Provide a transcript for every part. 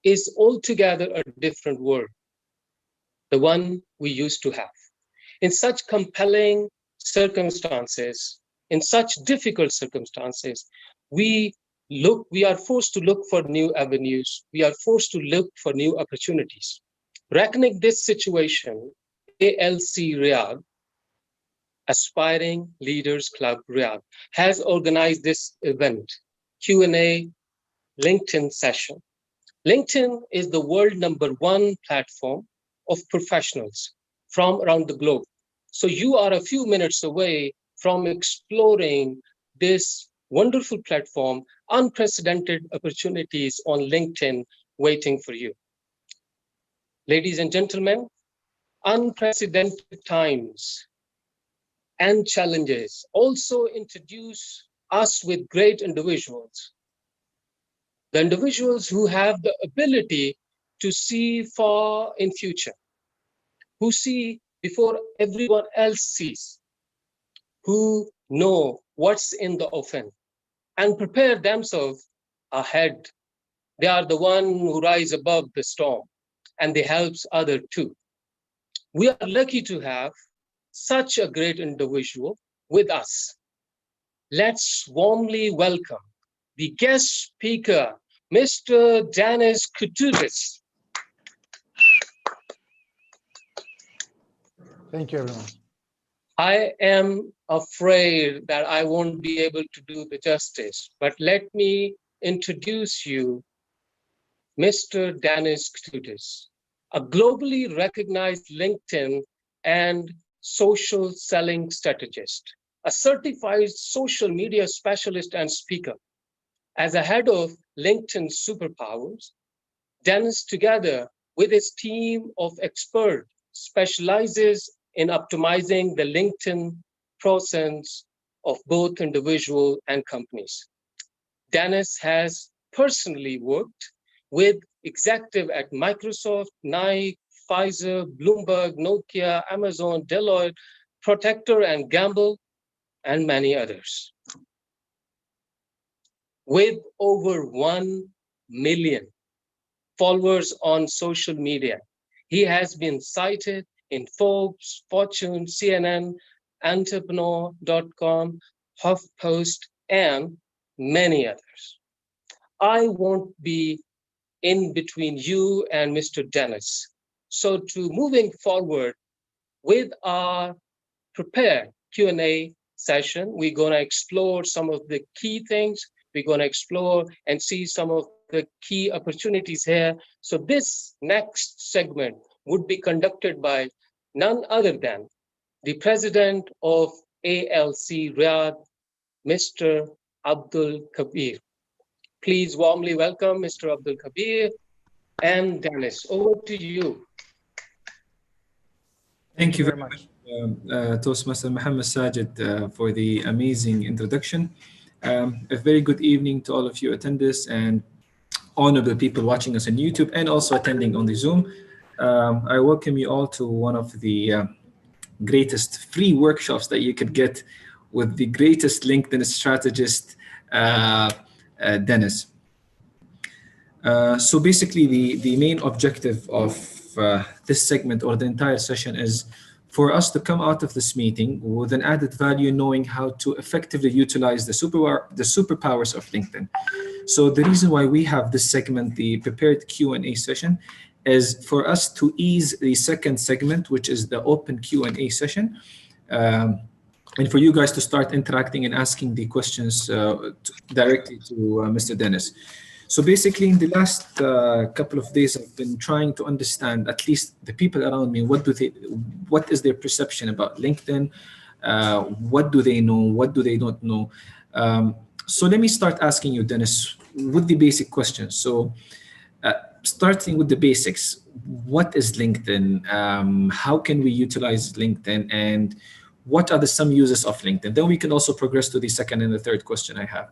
is altogether a different world, the one we used to have. In such compelling circumstances, in such difficult circumstances, we are forced to look for new avenues. We are forced to look for new opportunities. Reckoning this situation, ALC Riyadh, Aspiring Leaders Club Riyadh, has organized this event, Q&A LinkedIn session. LinkedIn is the world #1 platform of professionals from around the globe. So you are a few minutes away from exploring this wonderful platform, unprecedented opportunities on LinkedIn waiting for you. Ladies and gentlemen, unprecedented times and challenges also introduce us with great individuals. The individuals who have the ability to see far in future, who see before everyone else sees, who know what's in the offing and prepare themselves ahead. They are the one who rise above the storm and they helps others too. We are lucky to have such a great individual with us. Let's warmly welcome the guest speaker, Mr. Dennis Kutubis. Thank you, everyone. I am afraid that I won't be able to do the justice, but let me introduce you, Mr. Dennis Kutubis, a globally recognized LinkedIn and social selling strategist, a certified social media specialist and speaker. As a head of LinkedIn Superpowers, Dennis, together with his team of experts, specializes in optimizing the LinkedIn process of both individual and companies. Dennis has personally worked with executives at Microsoft, Nike, Pfizer, Bloomberg, Nokia, Amazon, Deloitte, Procter and Gamble, and many others. With over 1 million followers on social media, he has been cited in Forbes, Fortune, CNN, Entrepreneur.com, HuffPost, and many others. I won't be in between you and Mr. Dennis. So to moving forward with our prepared Q&A session, we're going to explore some of the key things. We're going to explore and see some of the key opportunities here. So this next segment would be conducted by none other than the president of ALC Riyadh, Mr. Abdul Kabir. Please warmly welcome Mr. Abdul Kabir and Dennis. Over to you. Thank you very much, Toastmaster Mohammed Sajid, for the amazing introduction. A very good evening to all of you attendees and honorable people watching us on YouTube and also attending on the Zoom. I welcome you all to one of the greatest free workshops that you could get with the greatest LinkedIn strategist, Dennis. So basically, the main objective of this segment or the entire session is for us to come out of this meeting with an added value, knowing how to effectively utilize the superpowers of LinkedIn. So the reason why we have this segment, the prepared Q&A session, is for us to ease the second segment, which is the open Q&A session, and for you guys to start interacting and asking the questions directly to Mr. Dennis. So basically, in the last couple of days, I've been trying to understand, at least the people around me, what is their perception about LinkedIn? What do they know? What do they not know? So let me start asking you, Dennis, with the basic questions. So starting with the basics, what is LinkedIn? How can we utilize LinkedIn? And what are some uses of LinkedIn? Then we can also progress to the second and the third question I have.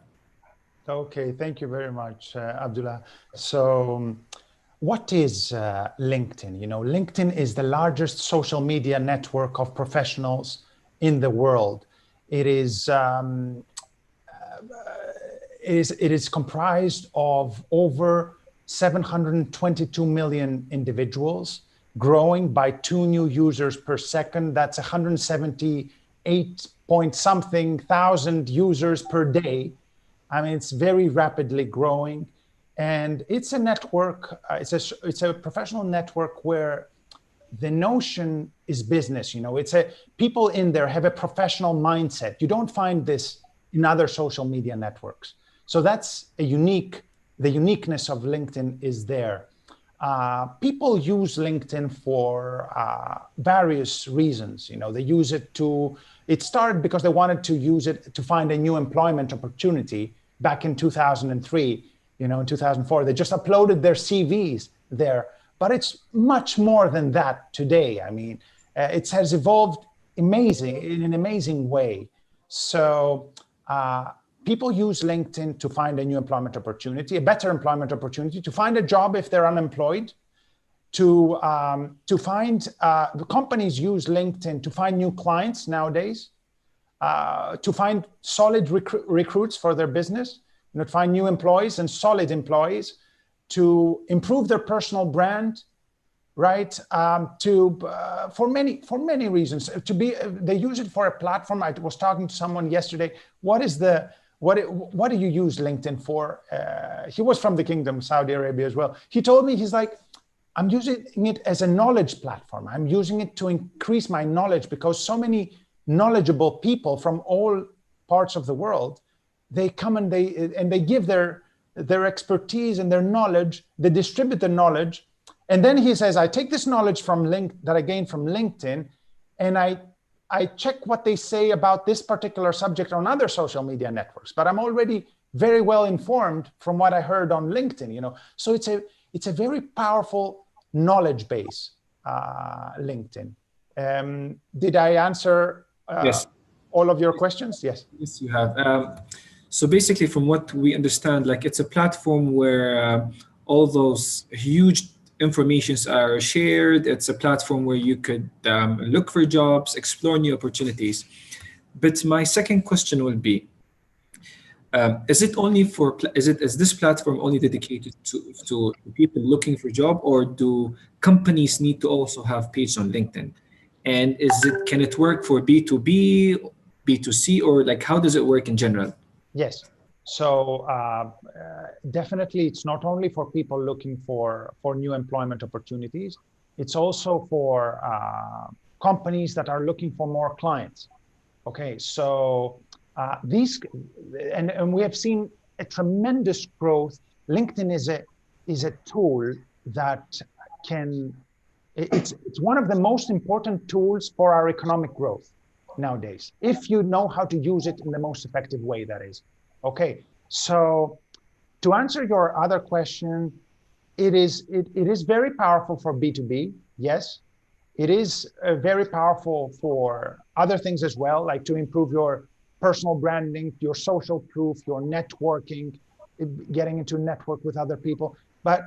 Okay, thank you very much, Abdullah. So what is LinkedIn? You know, LinkedIn is the largest social media network of professionals in the world. It is comprised of over 722 million individuals, growing by 2 new users per second. That's 178 point something thousand users per day. I mean, it's very rapidly growing. And it's a network, it's a professional network where the notion is business. It's people in there have a professional mindset. You don't find this in other social media networks. So that's the uniqueness of LinkedIn is there. People use LinkedIn for various reasons. They use it it started because they wanted to use it to find a new employment opportunity back in 2003, in 2004. They just uploaded their CVs there, but it's much more than that today. I mean, it has evolved in an amazing way. So people use LinkedIn to find a new employment opportunity, a better employment opportunity, to find a job if they're unemployed, to find, the companies use LinkedIn to find new clients nowadays, to find solid recruits for their business, to find new employees and solid employees, to improve their personal brand, right? For many reasons. They use it for a platform. I was talking to someone yesterday. What do you use LinkedIn for? He was from the Kingdom, Saudi Arabia as well. He told me, he's like, I'm using it as a knowledge platform. I'm using it to increase my knowledge because so many knowledgeable people from all parts of the world, they come and they give their expertise and their knowledge, they distribute the knowledge. And then he says, I take this knowledge that I gained from LinkedIn, and I check what they say about this particular subject on other social media networks, but I'm already very well informed from what I heard on LinkedIn, So it's a very powerful knowledge base, LinkedIn. Did I answer Yes. all of your questions? Yes. Yes, you have. So basically, from what we understand, like it's a platform where all those huge informations are shared. It's a platform where you could look for jobs, explore new opportunities. But my second question will be, is this platform only dedicated to people looking for a job, or do companies need to also have pages on LinkedIn? And can it work for B2B, B2C, or like how does it work in general? Yes. So definitely it's not only for people looking for new employment opportunities, it's also for companies that are looking for more clients. Okay, so and we have seen a tremendous growth. LinkedIn is a tool that it's one of the most important tools for our economic growth nowadays, if you know how to use it in the most effective way, that is. Okay, so to answer your other question, it is very powerful for B2B, yes. It is very powerful for other things as well, like to improve your personal branding, your social proof, your networking, getting into network with other people. But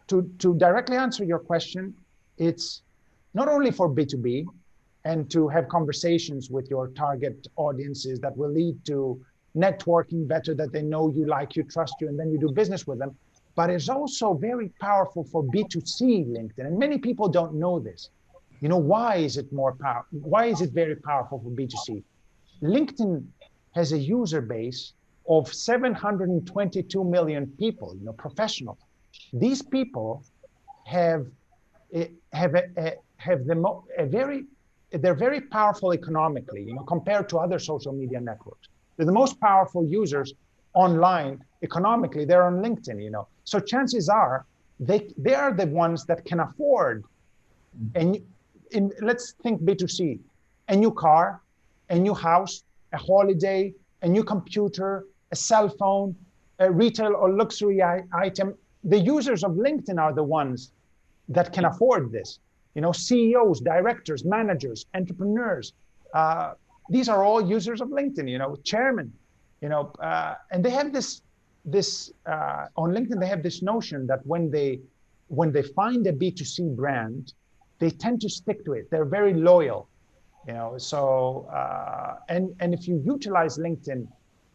to directly answer your question, it's not only for B2B and to have conversations with your target audiences that will lead to networking better, that they know you, like you, trust you, and then you do business with them. But it's also very powerful for B2C LinkedIn. And many people don't know this. Why is it why is it very powerful for B2C? LinkedIn has a user base of 722 million people, professionals. These people they're very powerful economically, compared to other social media networks. They're the most powerful users online economically. They're on LinkedIn, So chances are they are the ones that can afford, and let's think B2C, a new car, a new house, a holiday, a new computer, a cell phone, a retail or luxury item. The users of LinkedIn are the ones that can afford this. CEOs, directors, managers, entrepreneurs. These are all users of LinkedIn, chairmen, and they have this on LinkedIn, they have this notion that when they find a B2C brand, they tend to stick to it. They're very loyal, so, and if you utilize LinkedIn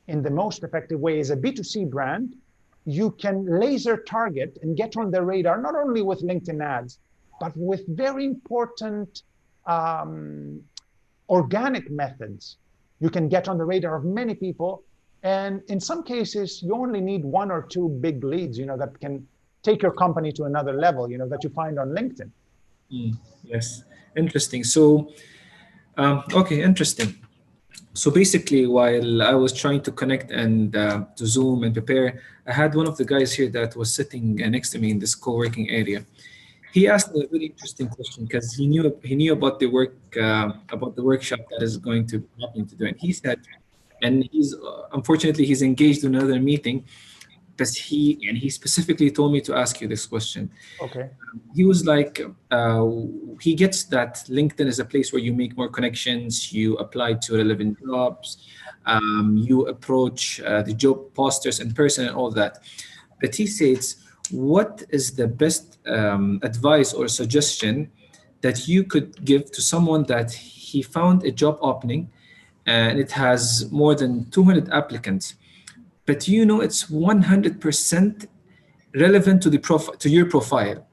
in the most effective way as a B2C brand, you can laser target and get on the radar, not only with LinkedIn ads, but with very important organic methods. You can get on the radar of many people. And in some cases, you only need 1 or 2 big leads, that can take your company to another level, that you find on LinkedIn. Yes, interesting. So, okay, interesting. So basically, while I was trying to connect and to Zoom and prepare, I had one of the guys here that was sitting next to me in this co-working area. He asked me a very interesting question because he knew about the workshop that is going to be happening today. And he said, and he's unfortunately he's engaged in another meeting, but he specifically told me to ask you this question. Okay. He was like, he gets that LinkedIn is a place where you make more connections, you apply to relevant jobs, you approach the job posters in person and all that. But he says, what is the best advice or suggestion that you could give to someone that he found a job opening and it has more than 200 applicants, but it's 100% relevant to to your profile?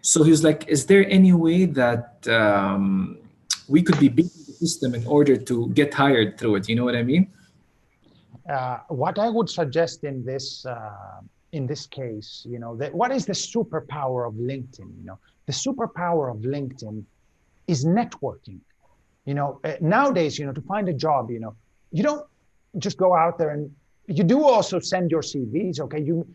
So he was like, is there any way that we could be beating the system in order to get hired through it? You know what I mean? What I would suggest in this case, what is the superpower of LinkedIn? The superpower of LinkedIn is networking. Nowadays, to find a job, you don't just go out there, and you do also send your CVs. Okay, you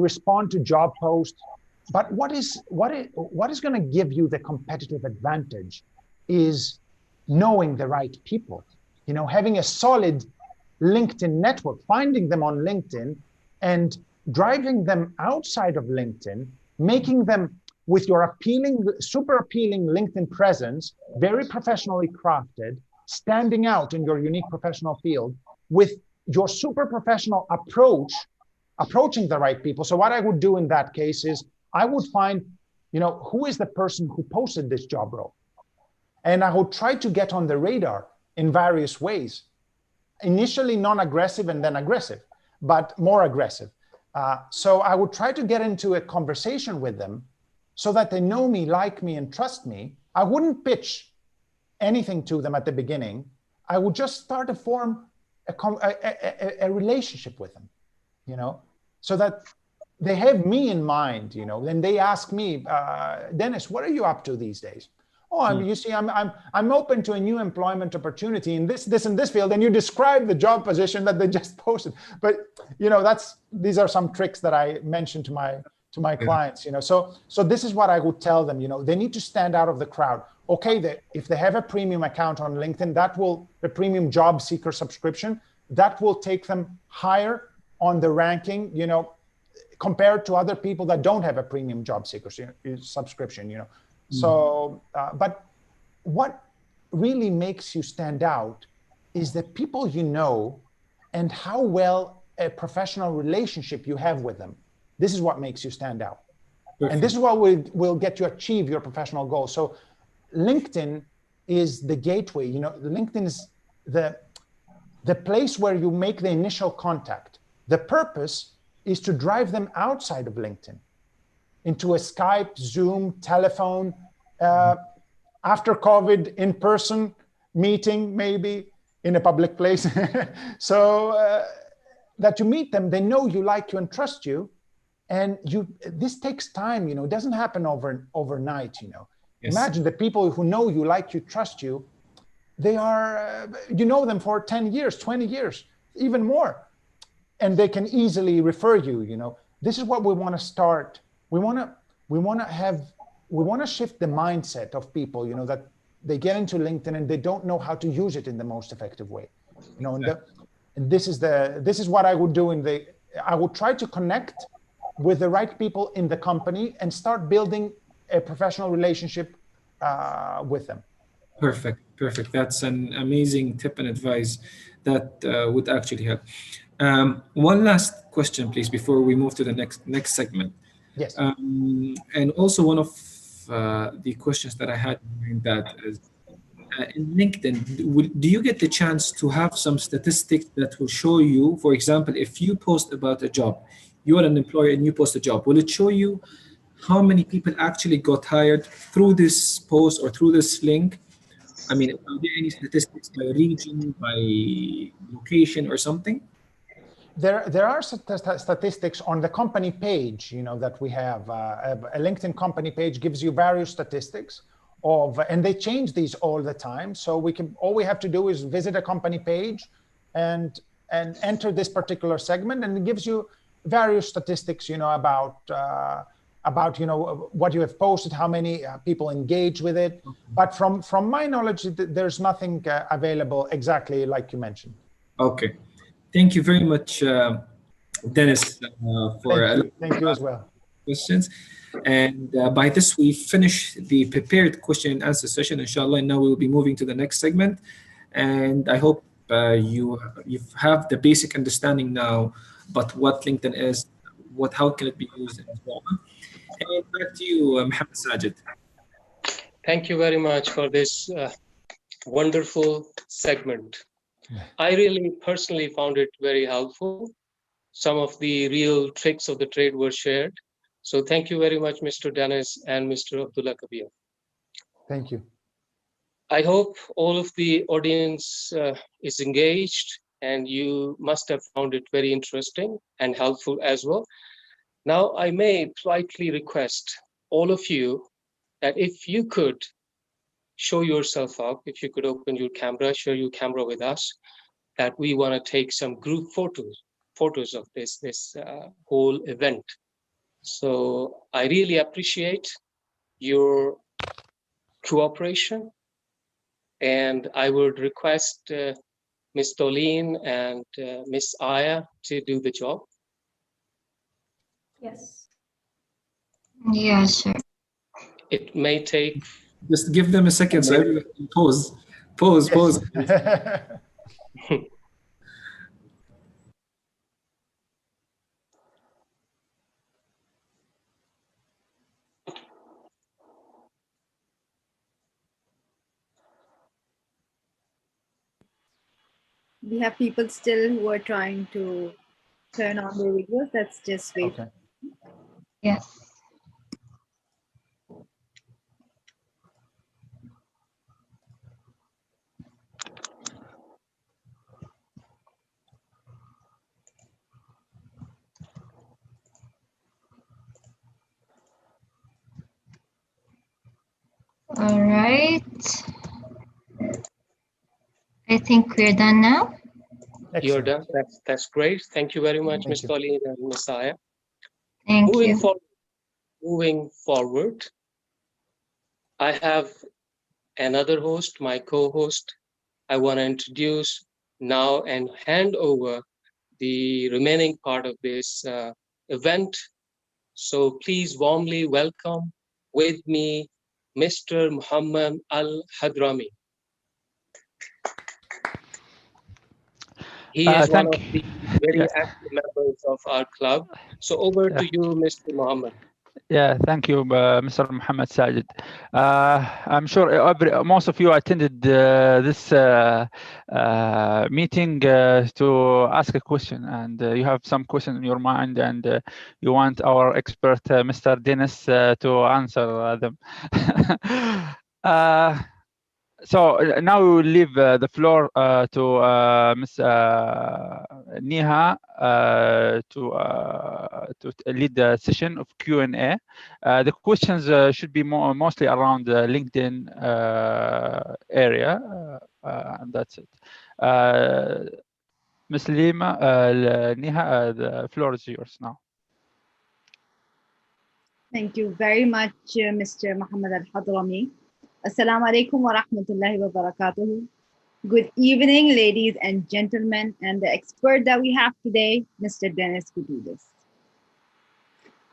respond to job posts, but what is going to give you the competitive advantage is knowing the right people. Having a solid LinkedIn network, finding them on LinkedIn, and driving them outside of LinkedIn, making them with your super appealing LinkedIn presence, very professionally crafted, standing out in your unique professional field with your super professional approaching the right people. So what I would do in that case is I would find, who is the person who posted this job role? And I would try to get on the radar in various ways. Initially non-aggressive and then aggressive, but more aggressive. So I would try to get into a conversation with them so that they know me, like me, and trust me. I wouldn't pitch anything to them at the beginning. I would just start to form a relationship with them, so that they have me in mind, and they ask me, Dennis, what are you up to these days? Oh, you see, I'm open to a new employment opportunity in this and this field, and you describe the job position that they just posted. But these are some tricks that I mentioned to my clients. So this is what I would tell them. They need to stand out of the crowd. Okay, if they have a premium account on LinkedIn, a premium job seeker subscription, that will take them higher on the ranking. Compared to other people that don't have a premium job seeker subscription. So, but what really makes you stand out is the people and how well a professional relationship you have with them. This is what makes you stand out. Perfect. And this is what will get you achieve your professional goals. So LinkedIn is the gateway. LinkedIn is the place where you make the initial contact. The purpose is to drive them outside of LinkedIn into a Skype, Zoom, telephone, after COVID, in-person meeting, maybe in a public place. So that you meet them, they know you, like you, and trust you. And this takes time, it doesn't happen overnight, Yes. Imagine the people who know you, like you, trust you, they are, you know them for 10 years, 20 years, even more. And they can easily refer you, This is what we want to start. We want to shift the mindset of people, that they get into LinkedIn and they don't know how to use it in the most effective way. And this is what I would do I would try to connect with the right people in the company and start building a professional relationship with them. Perfect. That's an amazing tip and advice that would actually help. One last question, please, before we move to the next segment. Yes. And also one of the questions that I had in that is, in LinkedIn, do you get the chance to have some statistics that will show you, for example, if you post about a job, you are an employer and you post a job, will it show you how many people actually got hired through this post or through this link? I mean, are there any statistics by region, by location, or something? There are statistics on the company page, that we have. A LinkedIn company page gives you various statistics and they change these all the time. So all we have to do is visit a company page and enter this particular segment, and it gives you various statistics, about what you have posted, how many people engage with it. But from my knowledge, there's nothing available exactly like you mentioned. Okay, thank you very much, Dennis, for thank you as well. Questions. And by this, we finish the prepared question and answer session, inshallah. And now we will be moving to the next segment. And I hope you have the basic understanding now, but what LinkedIn is, how can it be used, and so on. And back to you, Mohammed Sajid. Thank you very much for this wonderful segment. I really personally found it very helpful. Some of the real tricks of the trade were shared. So thank you very much, Mr. Dennis and Mr. Abdullah Kabir. Thank you. I hope all of the audience is engaged, and you must have found it very interesting and helpful as well. Now, I may politely request all of you that if you could show yourself up, if you could open your camera, share your camera with us, that we want to take some group photos of this whole event. So I really appreciate your cooperation, and I would request Ms. Tolene and Ms. Aya to do the job. Yes. Yeah, sure. It may take... Just give them a second so everyone can pause. Pause. We have people still who are trying to turn on their videos. Let's just wait. Okay. Yes. All right. I think we're done now. Excellent. You're done. That's great. Thank you very much, Thank Ms. you. Tolene and Ms. Aya. Thank you. Moving forward, I have another host, my co-host. I want to introduce now and hand over the remaining part of this event. So please warmly welcome with me, Mr. Muhammad Al-Hadrami. He is one of the very active members of our club. So over to you, Mr. Muhammad. Yeah, thank you, Mr. Muhammad Sajid. I'm sure most of you attended this meeting to ask a question, and you have some question in your mind, and you want our expert, Mr. Dennis, to answer them. So now we will leave the floor to Ms. Neha to lead the session of Q&A. The questions should be mostly around the LinkedIn area, and that's it. Ms. Neha, the floor is yours now. Thank you very much, Mr. Muhammad Al-Hadrami. Assalamu alaikum wa rahmatullahi wa barakatuhu. Good evening, ladies and gentlemen, and the expert that we have today, Mr. Dennis Kududis.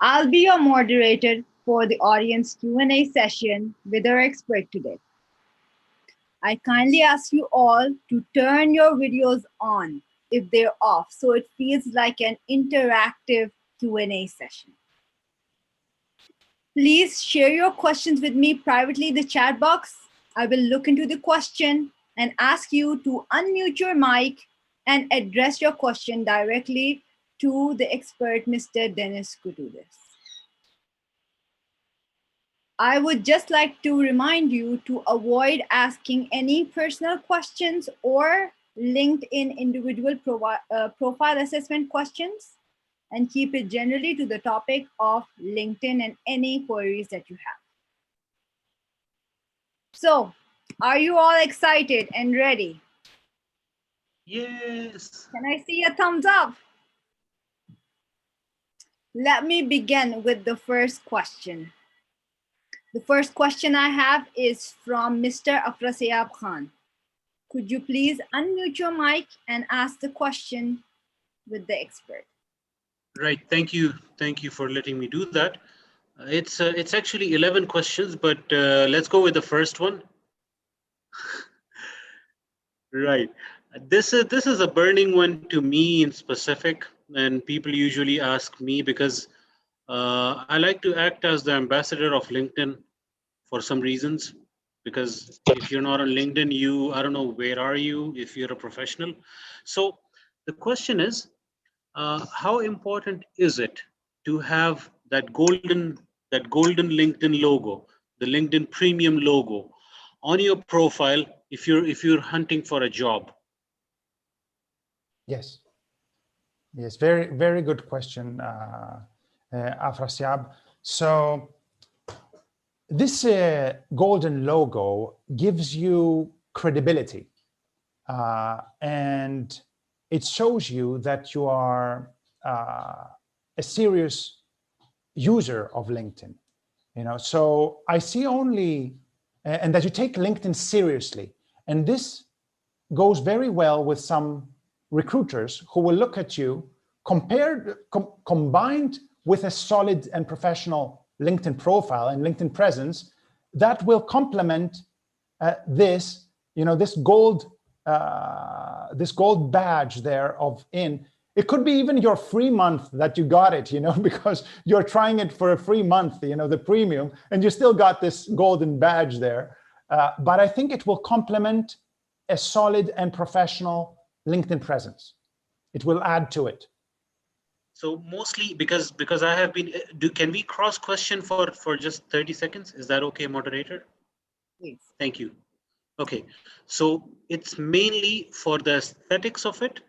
I'll be your moderator for the audience Q&A session with our expert today. I kindly ask you all to turn your videos on if they're off, so it feels like an interactive Q&A session. Please share your questions with me privately in the chat box. I will look into the question and ask you to unmute your mic and address your question directly to the expert, Mr. Dennis Kutudis. I would just like to remind you to avoid asking any personal questions or LinkedIn individual profile assessment questions, and keep it generally to the topic of LinkedIn and any queries that you have. So, are you all excited and ready? Yes. Can I see a thumbs up? Let me begin with the first question. The first question I have is from Mr. Afrasiab Khan. Could you please unmute your mic and ask the question with the expert? Right. Thank you. Thank you for letting me do that. It's actually 11 questions, but let's go with the first one. Right. This is a burning one to me in specific, and people usually ask me because I like to act as the ambassador of LinkedIn for some reasons. Because if you're not on LinkedIn, I don't know, where are you if you're a professional? So the question is, how important is it to have that golden LinkedIn logo, the LinkedIn premium logo on your profile if you're hunting for a job? Yes. Yes, very good question, Afrasiab. So this golden logo gives you credibility, and it shows you that you are a serious user of LinkedIn. So I see only, and that you take LinkedIn seriously, and this goes very well with some recruiters who will look at you combined with a solid and professional LinkedIn profile and LinkedIn presence that will complement this gold badge there of in. It could be even your free month that you got it, because you're trying it for a free month, the premium, and you still got this golden badge there. But I think it will complement a solid and professional LinkedIn presence. It will add to it. So mostly because I have been, can we cross question for just 30 seconds? Is that okay, moderator? Yes. Thank you. Okay, so it's mainly for the aesthetics of it.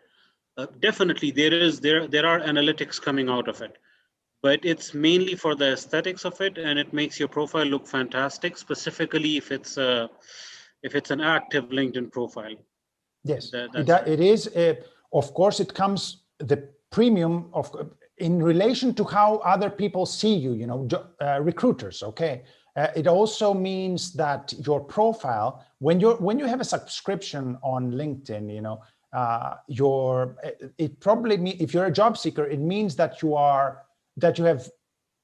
Definitely there are analytics coming out of it, but it's mainly for the aesthetics of it, and it makes your profile look fantastic, specifically if it's an active LinkedIn profile. Yes, it is. Of course, it comes the premium in relation to how other people see you. Recruiters. Okay, it also means that your profile, when you have a subscription on LinkedIn, it probably if you're a job seeker, it means that you have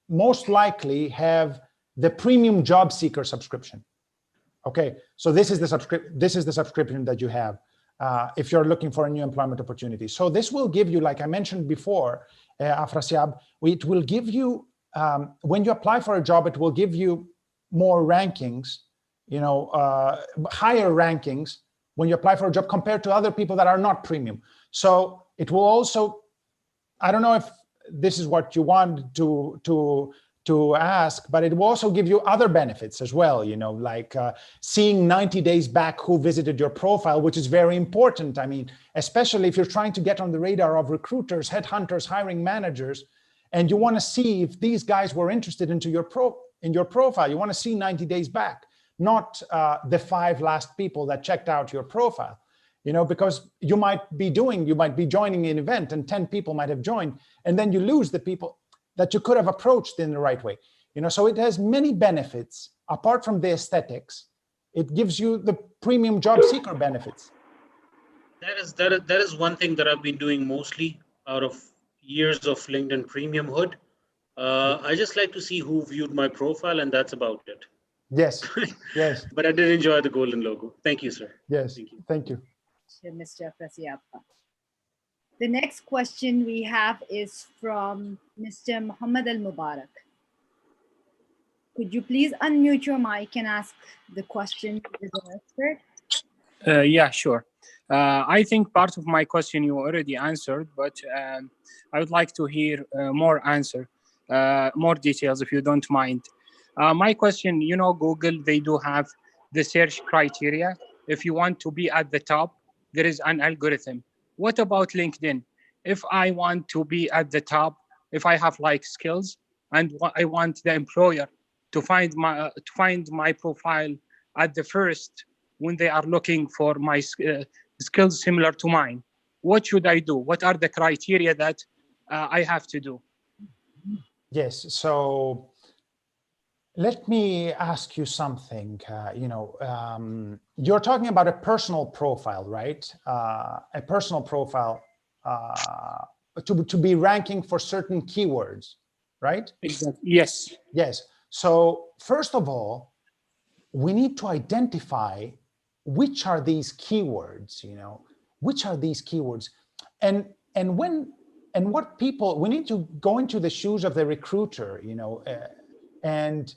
most likely have the premium job seeker subscription. Okay, so this is the subscription that you have if you're looking for a new employment opportunity. So this will give you, like I mentioned before, Afrasiab, it will give you, when you apply for a job, it will give you more rankings, higher rankings when you apply for a job compared to other people that are not premium. So it will also, I don't know if this is what you want to ask, but it will also give you other benefits as well, like seeing 90 days back who visited your profile, which is very important. I mean, especially if you're trying to get on the radar of recruiters, headhunters, hiring managers, and you want to see if these guys were interested in your profile. You want to see 90 days back, not the 5 last people that checked out your profile. Because you might be joining an event and 10 people might have joined, and then you lose the people that you could have approached in the right way. So it has many benefits apart from the aesthetics. It gives you the premium job seeker benefits. That is one thing that I've been doing mostly out of years of LinkedIn premiumhood. I just like to see who viewed my profile, and that's about it. Yes, yes. But I did enjoy the golden logo. Thank you, sir. Yes, thank you. Mr. Afrasiab. The next question we have is from Mr. Muhammad Al-Mubarak. Could you please unmute your mic and ask the question to the expert? Yeah, sure. I think part of my question you already answered, but I would like to hear more details if you don't mind. My question, Google, they do have the search criteria. If you want to be at the top, there is an algorithm. What about LinkedIn? If I want to be at the top, if I have like skills and I want the employer to find my profile at the first when they are looking for my skills similar to mine, what should I do? What are the criteria that I have to do? Yes, so let me ask you something. You're talking about a personal profile, right? A personal profile to be ranking for certain keywords, right? Exactly. Yes. Yes. So first of all, we need to identify which are these keywords, which are these keywords, and what people, we need to go into the shoes of the recruiter, and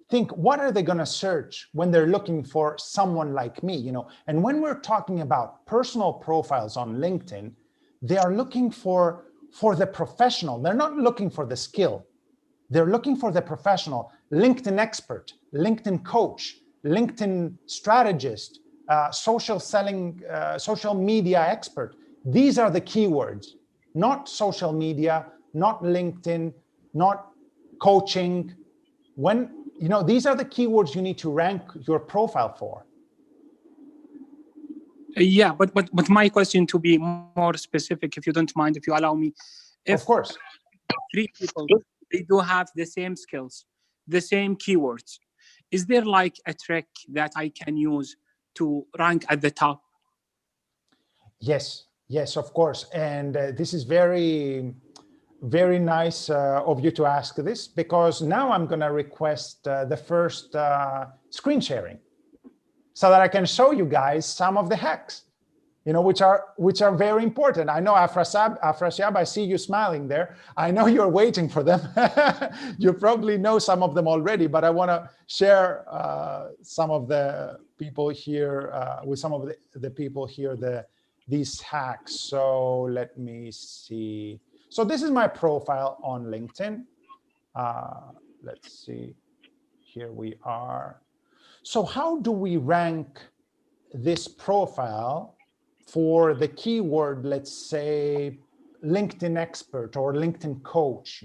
think, what are they going to search when they're looking for someone like me, and when we're talking about personal profiles on LinkedIn, they are looking for the professional. They're not looking for the skill. They're looking for the professional. LinkedIn expert, LinkedIn coach, LinkedIn strategist, social selling, social media expert. These are the keywords, not social media, not LinkedIn, not coaching. These are the keywords you need to rank your profile for. Yeah, but my question, to be more specific, if you don't mind, if you allow me, if of course, 3 people, they do have the same skills, the same keywords, is there like a trick that I can use to rank at the top? Yes, of course. And this is very, very nice of you to ask this, because now I'm going to request the first screen sharing so that I can show you guys some of the hacks, which are very important. I know Afrasiab, I see you smiling there. I know you're waiting for them. You probably know some of them already, but I want to share some of the people here with some of the people here, these hacks. So let me see. So this is my profile on LinkedIn. Let's see. Here we are. So how do we rank this profile for the keyword, let's say, LinkedIn expert or LinkedIn coach,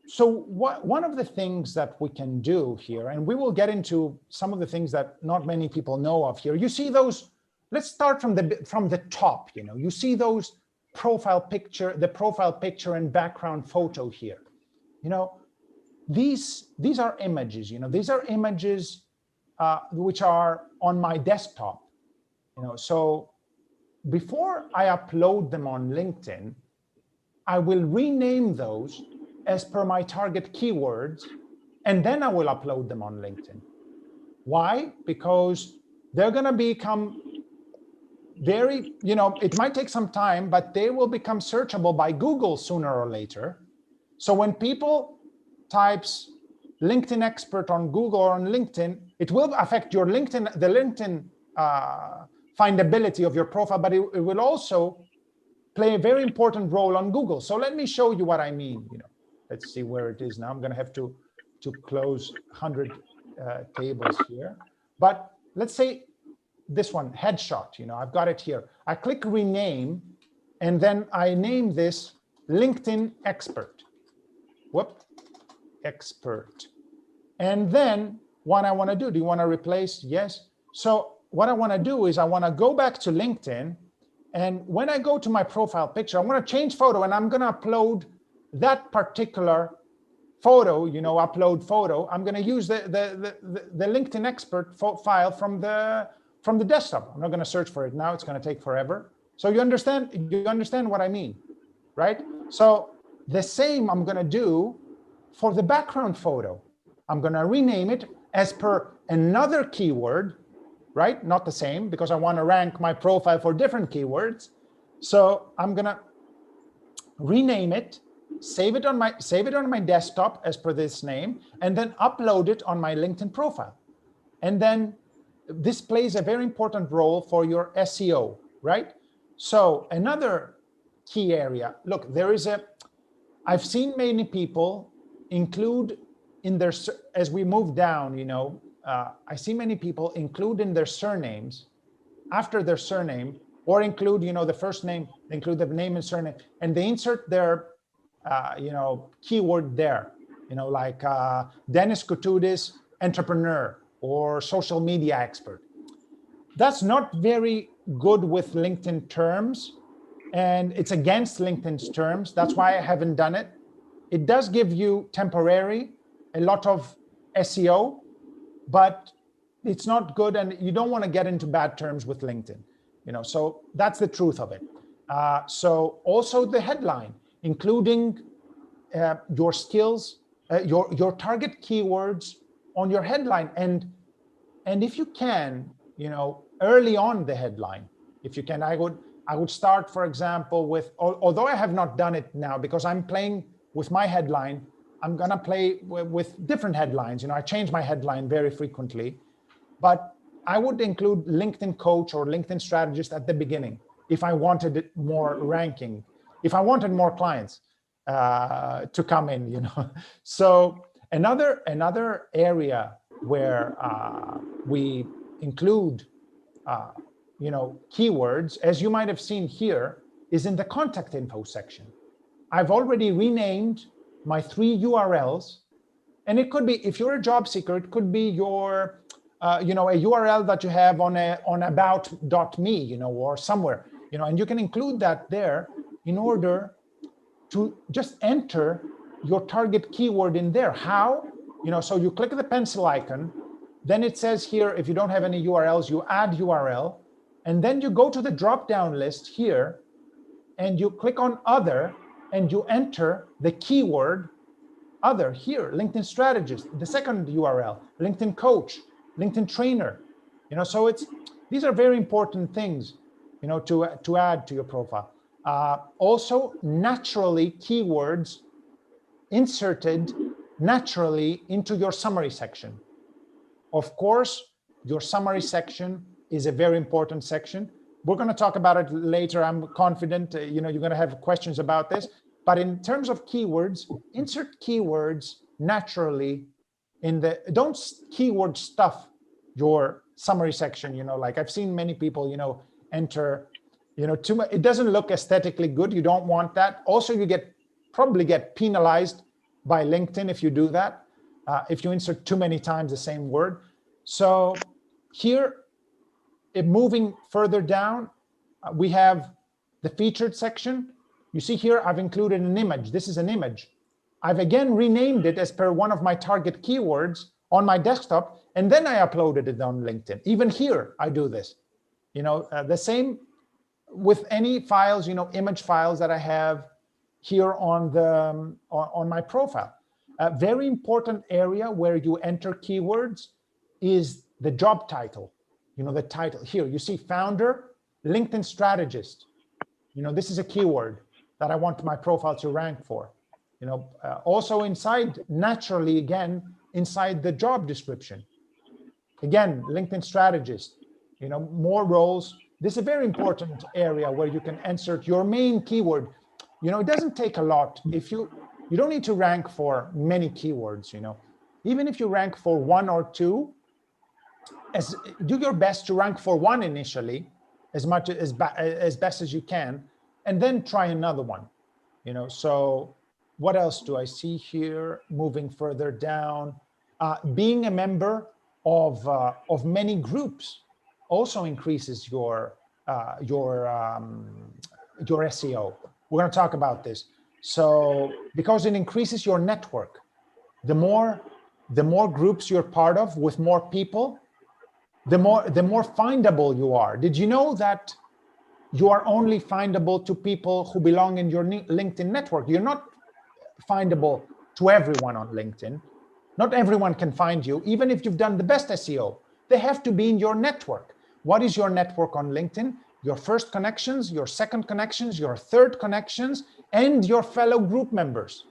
So one of the things that we can do here, and we will get into some of the things that not many people know of here. You see those, let's start from the top, you see those the profile picture and background photo here. These are images, these are images which are on my desktop. So before I upload them on LinkedIn, I will rename those as per my target keywords, and then I will upload them on LinkedIn. Why? Because they're going to become very, it might take some time, but they will become searchable by Google sooner or later. So when people types LinkedIn expert on Google or on LinkedIn, it will affect your the LinkedIn findability of your profile, but it will also play a very important role on Google. So let me show you what I mean. Let's see where it is now. I'm going to have to close 100 tables here. But let's say this one, headshot. I've got it here. I click rename, and then I name this LinkedIn expert. Whoop, expert. And then what I want to do you want to replace? Yes. So what I want to do is I want to go back to LinkedIn, and when I go to my profile picture, I'm going to change photo, and I'm going to upload that particular photo, upload photo. I'm going to use the LinkedIn expert file from the desktop. I'm not going to search for it now. It's going to take forever. So you understand what I mean, right? So the same I'm going to do for the background photo. I'm going to rename it as per another keyword, right? Not the same, because I want to rank my profile for different keywords. So I'm going to rename it, save it on my desktop as per this name, and then upload it on my LinkedIn profile. And then this plays a very important role for your SEO, right? So another key area, look, I've seen many people include in their, as we move down, I see many people include in their surnames, after their surname, or include, the first name, include the name and surname, and they insert their, keyword there, like Dennis Koutoudis, entrepreneur, or social media expert. That's not very good with LinkedIn terms, and it's against LinkedIn's terms. That's why I haven't done it. It does give you temporary, a lot of SEO, but it's not good, and you don't want to get into bad terms with LinkedIn. So that's the truth of it. So also the headline, including your skills, your target keywords on your headline, and if you can, early on the headline, if you can, I would start, for example, with, although I have not done it now because I'm playing with my headline, I'm gonna play with different headlines. I change my headline very frequently, but I would include LinkedIn coach or LinkedIn strategist at the beginning if I wanted it more ranking, if I wanted more clients to come in, So another area where we include, keywords, as you might have seen here, is in the contact info section. I've already renamed my 3 URLs, and it could be, if you're a job seeker, it could be your, a URL that you have on about.me, or somewhere, and you can include that there in order to just enter your target keyword in there. How? So you click the pencil icon, then it says here, if you don't have any URLs, you add URL, and then you go to the drop-down list here, and you click on other, and you enter the keyword other here, LinkedIn strategist, the second URL, LinkedIn coach, LinkedIn trainer. So these are very important things, to add to your profile. Also, naturally, keywords inserted naturally into your summary section. Of course, your summary section is a very important section. We're going to talk about it later. I'm confident, you're going to have questions about this. But in terms of keywords, insert keywords naturally don't keyword stuff your summary section, like I've seen many people, enter, too much. It doesn't look aesthetically good. You don't want that. Also, you probably get penalized by LinkedIn if you do that, if you insert too many times the same word. So here, moving further down, we have the featured section. You see here, I've included an image. This is an image. I've again renamed it as per one of my target keywords on my desktop, and then I uploaded it on LinkedIn. Even here, I do this. The same with any files, image files that I have here on my profile. A very important area where you enter keywords is the job title. The title here, you see founder, LinkedIn strategist. This is a keyword that I want my profile to rank for. Also inside, naturally, again, inside the job description. Again, LinkedIn strategist, more roles. This is a very important area where you can insert your main keyword. It doesn't take a lot. If you don't need to rank for many keywords, even if you rank for 1 or 2, do your best to rank for 1 initially, as best as you can, and then try another one. So what else do I see here? Moving further down, being a member of many groups also increases your SEO. We're going to talk about this. So because it increases your network, the more groups you're part of with more people, the more findable you are. Did you know that you are only findable to people who belong in your LinkedIn network? You're not findable to everyone on LinkedIn. Not everyone can find you, even if you've done the best SEO. They have to be in your network. What is your network on LinkedIn? Your first connections, your second connections, your third connections, and your fellow group members.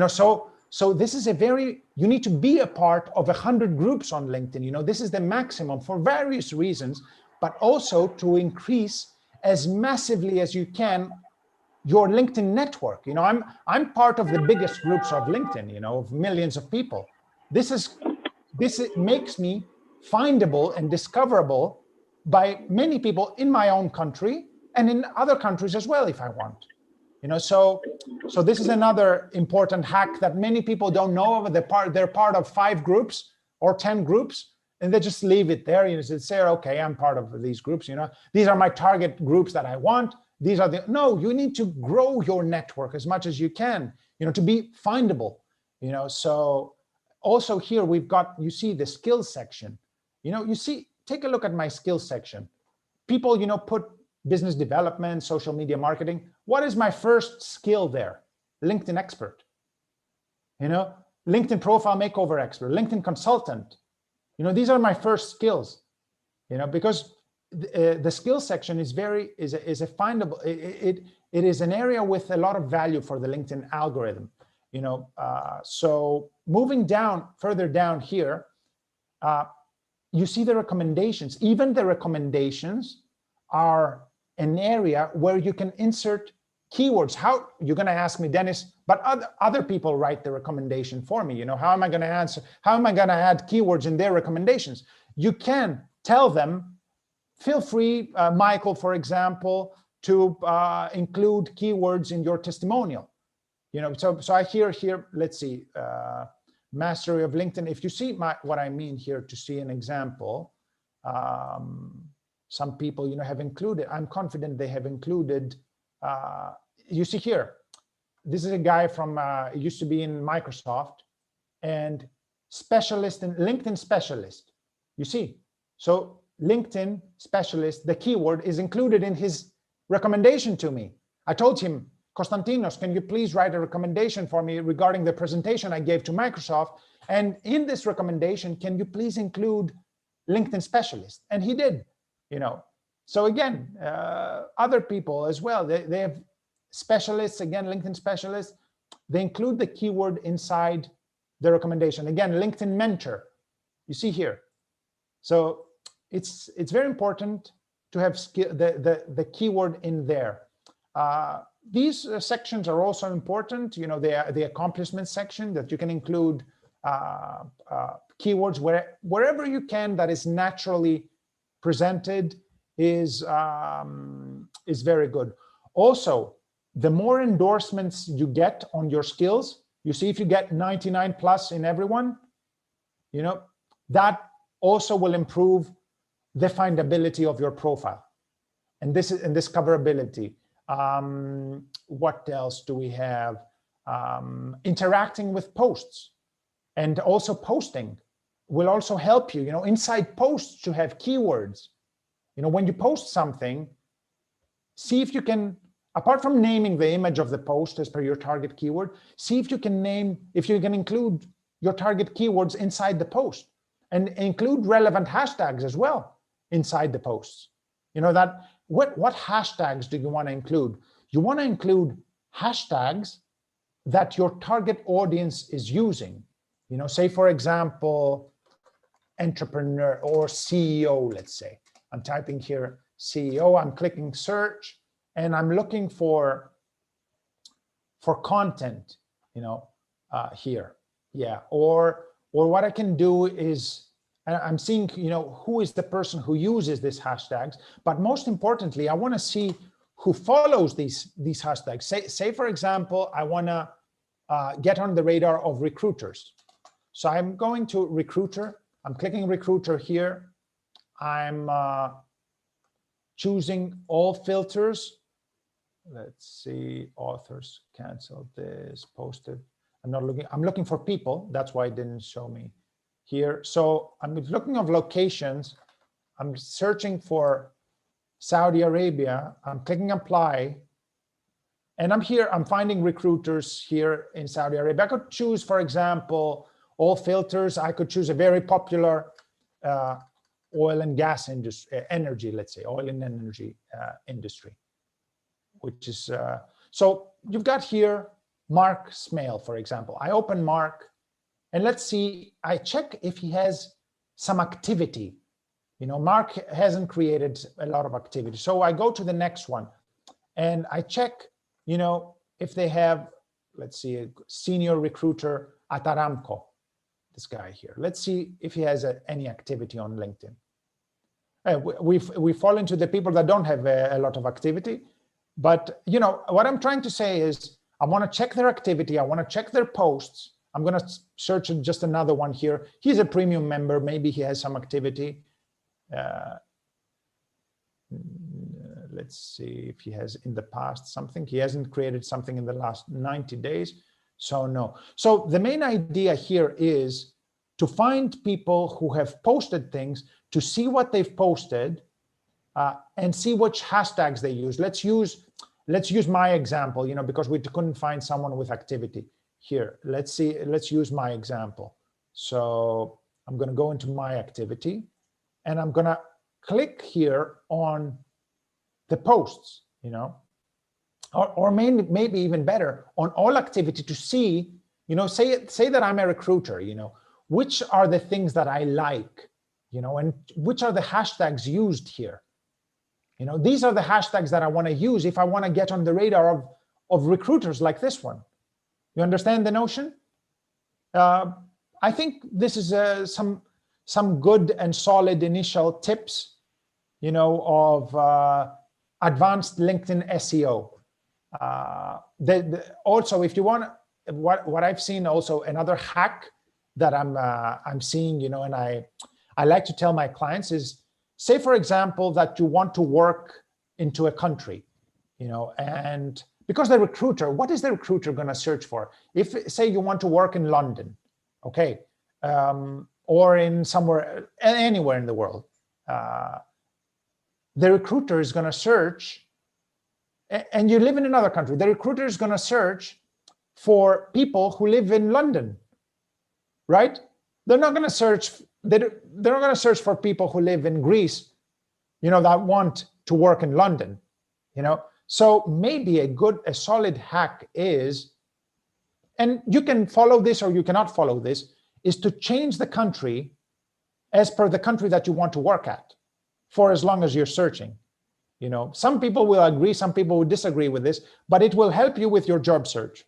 So So this is you need to be a part of 100 groups on LinkedIn. You know, this is the maximum for various reasons, but also to increase as massively as you can your LinkedIn network. You know, I'm part of the biggest groups of LinkedIn, you know, of millions of people. This makes me findable and discoverable by many people in my own country and in other countries as well, if I want. You know, so this is another important hack that many people don't know of. They're part of 5 groups or 10 groups, and they just leave it there. You know, say, okay, I'm part of these groups. You know, these are my target groups that I want. These are no. You need to grow your network as much as you can. You know, to be findable. You know, so also here we've got, you see the skills section. You know, you see, take a look at my skills section. People, you know, put business development, social media marketing. What is my first skill there? LinkedIn expert. You know, LinkedIn profile makeover expert, LinkedIn consultant. You know, these are my first skills. You know, because the skills section is a findable. It is an area with a lot of value for the LinkedIn algorithm. You know, so moving down further down here, you see the recommendations. Even the recommendations are an area where you can insert keywords. How you're going to ask me, Dennis, but other people write the recommendation for me. You know, how am I going to answer? How am I going to add keywords in their recommendations? You can tell them, feel free, Michael, for example, to include keywords in your testimonial. You know, so I hear here, let's see, mastery of LinkedIn. If you see what I mean here, to see an example, some people, you know, have included, I'm confident they have included, you see here, this is a guy from, used to be in Microsoft, and specialist in LinkedIn specialist, you see. So LinkedIn specialist, the keyword is included in his recommendation to me. I told him, Konstantinos, can you please write a recommendation for me regarding the presentation I gave to Microsoft? And in this recommendation, can you please include LinkedIn specialist? And he did. You know, so again, other people as well, they have specialists, again, LinkedIn specialists, they include the keyword inside the recommendation. Again, LinkedIn mentor, you see here. So it's very important to have the keyword in there. These sections are also important. You know, the accomplishment section, that you can include keywords wherever you can, that is naturally presented, is very good. Also, the more endorsements you get on your skills, you see, if you get 99 plus in everyone, you know, that also will improve the findability of your profile and discoverability. What else do we have? Interacting with posts, and also posting will also help you, you know, inside posts to have keywords. You know, when you post something, see if you can, apart from naming the image of the post as per your target keyword, see if you can include your target keywords inside the post, and include relevant hashtags as well inside the posts. You know, that what hashtags do you want to include? You want to include hashtags that your target audience is using. You know, say, for example, entrepreneur or CEO, let's say. I'm typing here CEO, I'm clicking search, and I'm looking for content, you know, here. Yeah, or what I can do is, I'm seeing, you know, who is the person who uses these hashtags, but most importantly, I want to see who follows these hashtags. Say, for example, I want to get on the radar of recruiters. So I'm going to recruiter. I'm clicking recruiter here. I'm choosing all filters. Let's see, authors, canceled this, posted. I'm looking for people. That's why it didn't show me here. So I'm looking of locations. I'm searching for Saudi Arabia. I'm clicking apply. And I'm finding recruiters here in Saudi Arabia. I could choose, for example, all filters. I could choose a very popular oil and gas industry, energy, let's say, oil and energy industry, which is, so you've got here Mark's mail, for example. I open Mark, and let's see, I check if he has some activity. You know, Mark hasn't created a lot of activity. So I go to the next one and I check, you know, if they have, let's see, a senior recruiter at Aramco, this guy here. Let's see if he has any activity on LinkedIn. We fall into the people that don't have a lot of activity. But, you know, what I'm trying to say is I want to check their activity. I want to check their posts. I'm going to search just another one here. He's a premium member. Maybe he has some activity. Let's see if he has in the past something. He hasn't created something in the last 90 days. So no. So the main idea here is to find people who have posted things, to see what they've posted, and see which hashtags they use. Let's use my example, you know, because we couldn't find someone with activity here. Let's use my example. So I'm going to go into my activity and I'm going to click here on the posts, you know, or maybe even better, on all activity to see, you know, say that I'm a recruiter, you know, which are the things that I like, you know, and which are the hashtags used here. You know, these are the hashtags that I want to use if I want to get on the radar of recruiters like this one. You understand the notion? I think this is some good and solid initial tips, you know, of advanced LinkedIn SEO. Also, if you want, what I've seen also, another hack that I'm seeing, you know, and I like to tell my clients is, say, for example, that you want to work into a country, you know, and because the recruiter, what is the recruiter going to search for? If, say, you want to work in London, okay, or in somewhere, anywhere in the world, the recruiter is going to search, and you live in another country, the recruiter is going to search for people who live in London, right? They're not going to search. They're not going to search for people who live in Greece, you know, that want to work in London, you know. So maybe a solid hack is, and you can follow this or you cannot follow this, is to change the country as per the country that you want to work at for as long as you're searching. You know, some people will agree, some people will disagree with this, but it will help you with your job search.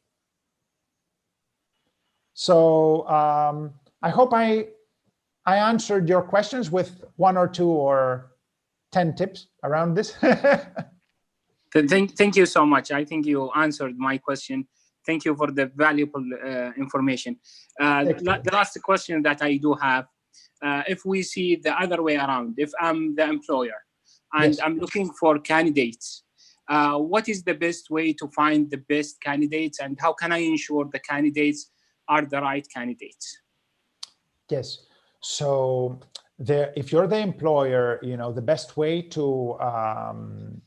So I hope I answered your questions with 1 or 2 or 10 tips around this. Thank you so much. I think you answered my question. Thank you for the valuable information. The last question that I do have, if we see the other way around, if I'm the employer and yes, I'm looking for candidates, what is the best way to find the best candidates, and how can I ensure the candidates are the right candidates? Yes. So if you're the employer, you know, the best way to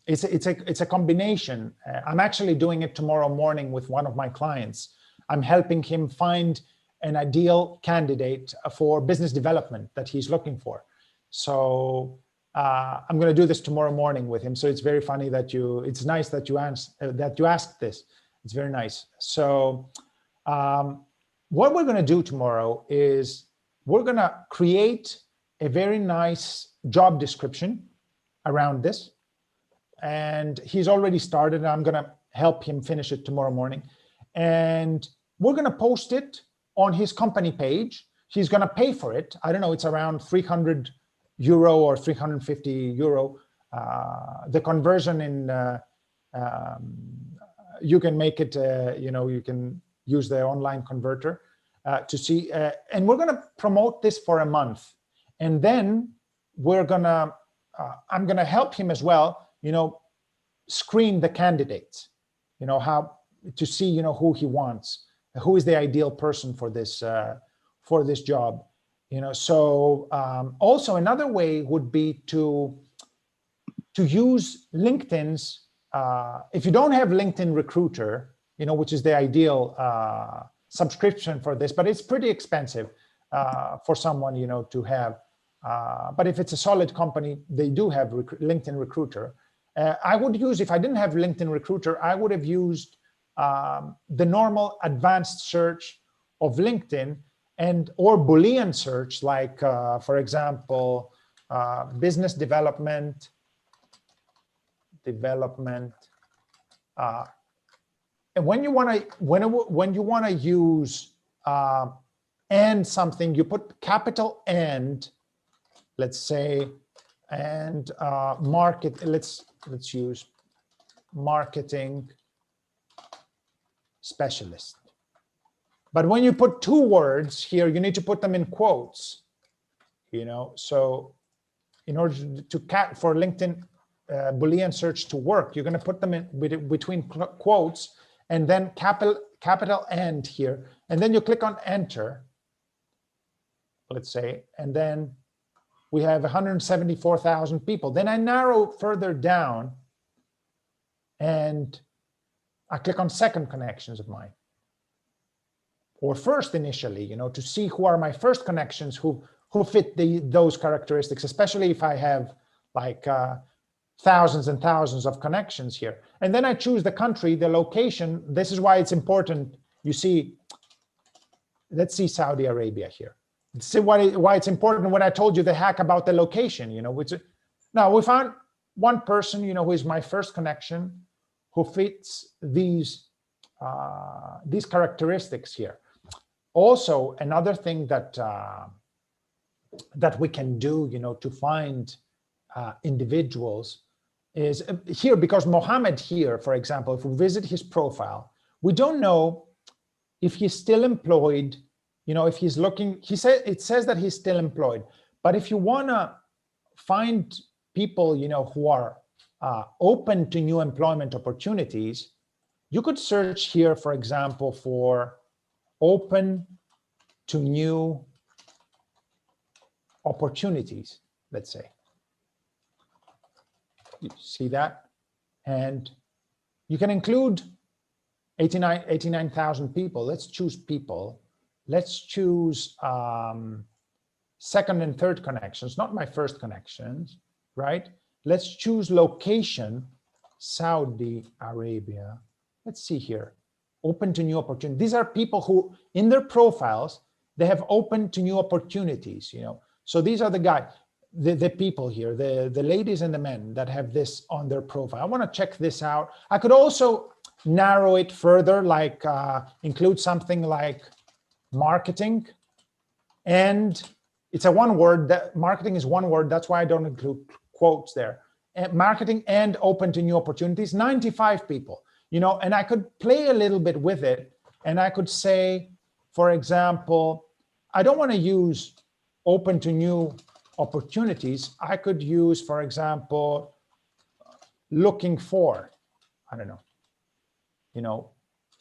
it's a combination. I'm actually doing it tomorrow morning with one of my clients. I'm helping him find an ideal candidate for business development that he's looking for. So I'm going to do this tomorrow morning with him. So it's very funny that it's nice that you asked this. It's very nice. So what we're going to do tomorrow is we're going to create a very nice job description around this. And he's already started. I'm going to help him finish it tomorrow morning. And we're going to post it on his company page. He's going to pay for it. I don't know, it's around 300 euro or 350 euro. The conversion in, you can make it, you know, you can use the online converter to see, and we're going to promote this for a month. And then we're going to, I'm going to help him as well, you know, screen the candidates, you know, how to see, you know, who he wants, who is the ideal person for this job, you know. So also another way would be to use LinkedIn's, if you don't have LinkedIn Recruiter, you know, which is the ideal subscription for this, but it's pretty expensive for someone, you know, to have. But if it's a solid company, they do have LinkedIn Recruiter. I would use, if I didn't have LinkedIn Recruiter, I would have used the normal advanced search of LinkedIn and or Boolean search, like, for example, business development, and when you want to use and something, you put capital and, let's say, and market. Let's use marketing specialist. But when you put two words here, you need to put them in quotes. You know, so in order to for LinkedIn Boolean search to work, you're going to put them in between quotes and then capital and here, and then you click on enter, let's say, and then we have 174,000 people. Then I narrow further down and I click on second connections of mine, or first initially, you know, to see who are my first connections who fit those characteristics, especially if I have like thousands and thousands of connections here. And then I choose the country, the location. This is why it's important. You see, let's see Saudi Arabia here. See why it's important when I told you the hack about the location, you know, which now we found one person, you know, who is my first connection, who fits these characteristics here. Also, another thing that that we can do, you know, to find individuals is here, because Mohammed here, for example, if we visit his profile, we don't know if he's still employed, you know, if he's looking, it says that he's still employed. But if you want to find people, you know, who are open to new employment opportunities, you could search here, for example, for open to new opportunities, let's say. You see that? And you can include 89,000 people. Let's choose people. Let's choose second and third connections, not my first connections, right? Let's choose location, Saudi Arabia. Let's see here, open to new opportunities. These are people who, in their profiles, they have open to new opportunities, you know. So these are the guys, the people here, the ladies and the men that have this on their profile. I want to check this out. I could also narrow it further, like include something like marketing, and it's a one word. That marketing is one word. That's why I don't include quotes there. And marketing and open to new opportunities. 95 people, you know, and I could play a little bit with it, and I could say, for example, I don't want to use open to new opportunities. I could use, for example, looking for, I don't know, you know,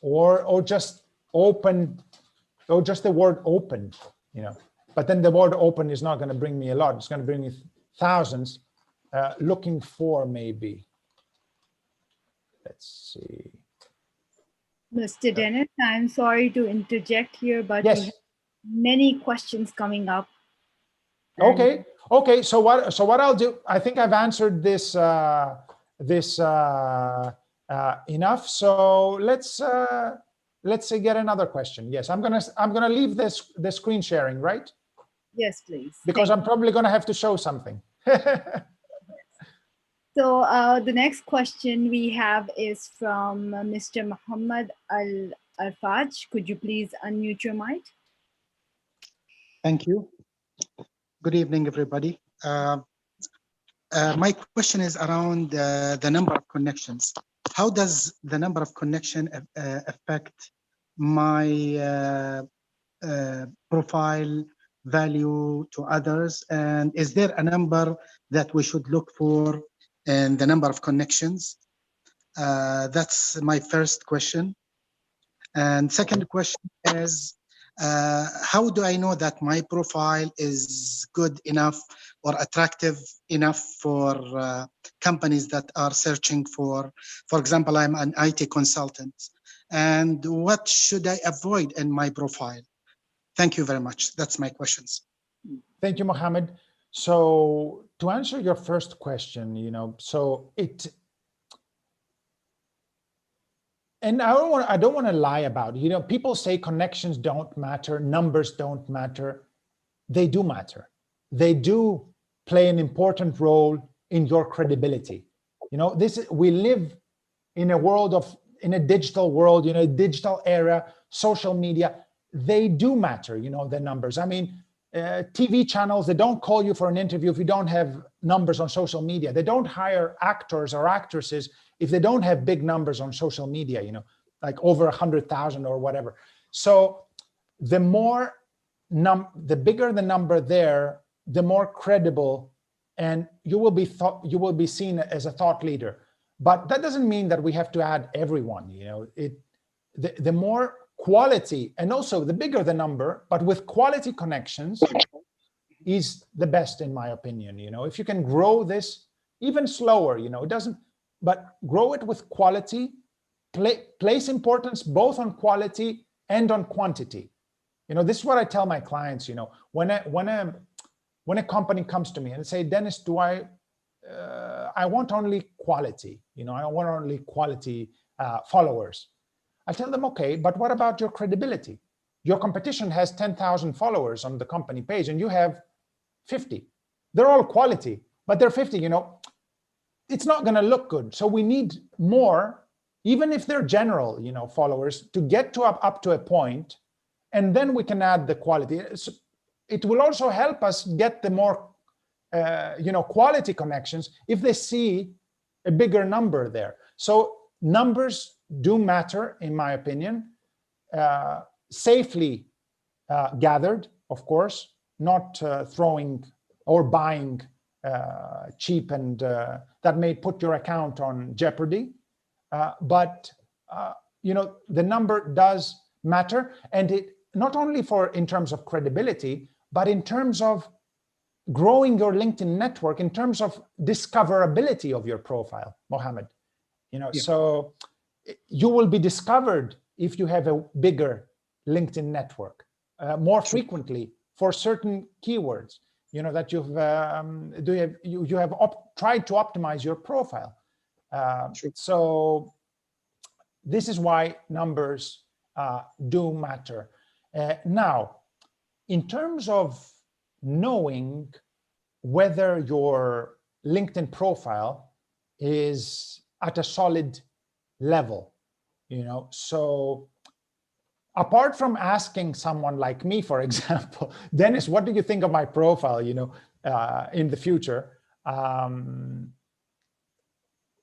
or just open, or just the word open, you know. But then the word open is not going to bring me a lot. It's going to bring me thousands. Looking for, maybe. Let's see. Mr. Dennis, I'm sorry to interject here, but yes, we have many questions coming up. Okay. So what I'll do, I think I've answered this enough. So let's say get another question. Yes, I'm gonna leave the screen sharing, right? Yes, please. Because I'm probably gonna have to show something. So the next question we have is from Mr. Muhammad Al-Faj. Could you please unmute your mic? Thank you. Good evening, everybody. My question is around the number of connections. How does the number of connection affect my profile value to others? And is there a number that we should look for in the number of connections? That's my first question. And second question is, how do I know that my profile is good enough or attractive enough for companies that are searching for example, I'm an IT consultant, and what should I avoid in my profile? Thank you very much. That's my questions. Thank you, Mohammed. So to answer your first question, you know, so and I don't want to lie about it. You know, people say connections don't matter, numbers don't matter. They do matter. They do play an important role in your credibility. You know, we live in a digital world, you know, digital era, social media. They do matter, you know, the numbers. I mean, TV channels, they don't call you for an interview if you don't have numbers on social media. They don't hire actors or actresses if they don't have big numbers on social media, you know, like over 100,000 or whatever. So the bigger the number there, the more credible, and you will be seen as a thought leader. But that doesn't mean that we have to add everyone, you know. The more quality, and also the bigger the number, but with quality connections is the best, in my opinion. You know, if you can grow this even slower, you know, but grow it with quality, place importance both on quality and on quantity. You know, this is what I tell my clients. You know, when a company comes to me and say, Dennis, I want only quality, you know, I want only quality followers. I tell them, okay, but what about your credibility? Your competition has 10,000 followers on the company page and you have 50. They're all quality, but they're 50, you know, it's not going to look good. So we need more, even if they're general, you know, followers, to get up to a point, and then we can add the quality. It will also help us get the more you know, quality connections if they see a bigger number there. So numbers do matter, in my opinion. Safely gathered, of course, not throwing or buying cheap, and that may put your account on jeopardy. But you know, the number does matter, and it not only in terms of credibility, but in terms of growing your LinkedIn network, in terms of discoverability of your profile, Mohammed. You know, yeah. So you will be discovered if you have a bigger LinkedIn network more frequently for certain keywords, you know, that you have tried to optimize your profile. So this is why numbers do matter. Now, in terms of knowing whether your LinkedIn profile is at a solid level, you know, so apart from asking someone like me, for example, Dennis, what do you think of my profile, you know, in the future?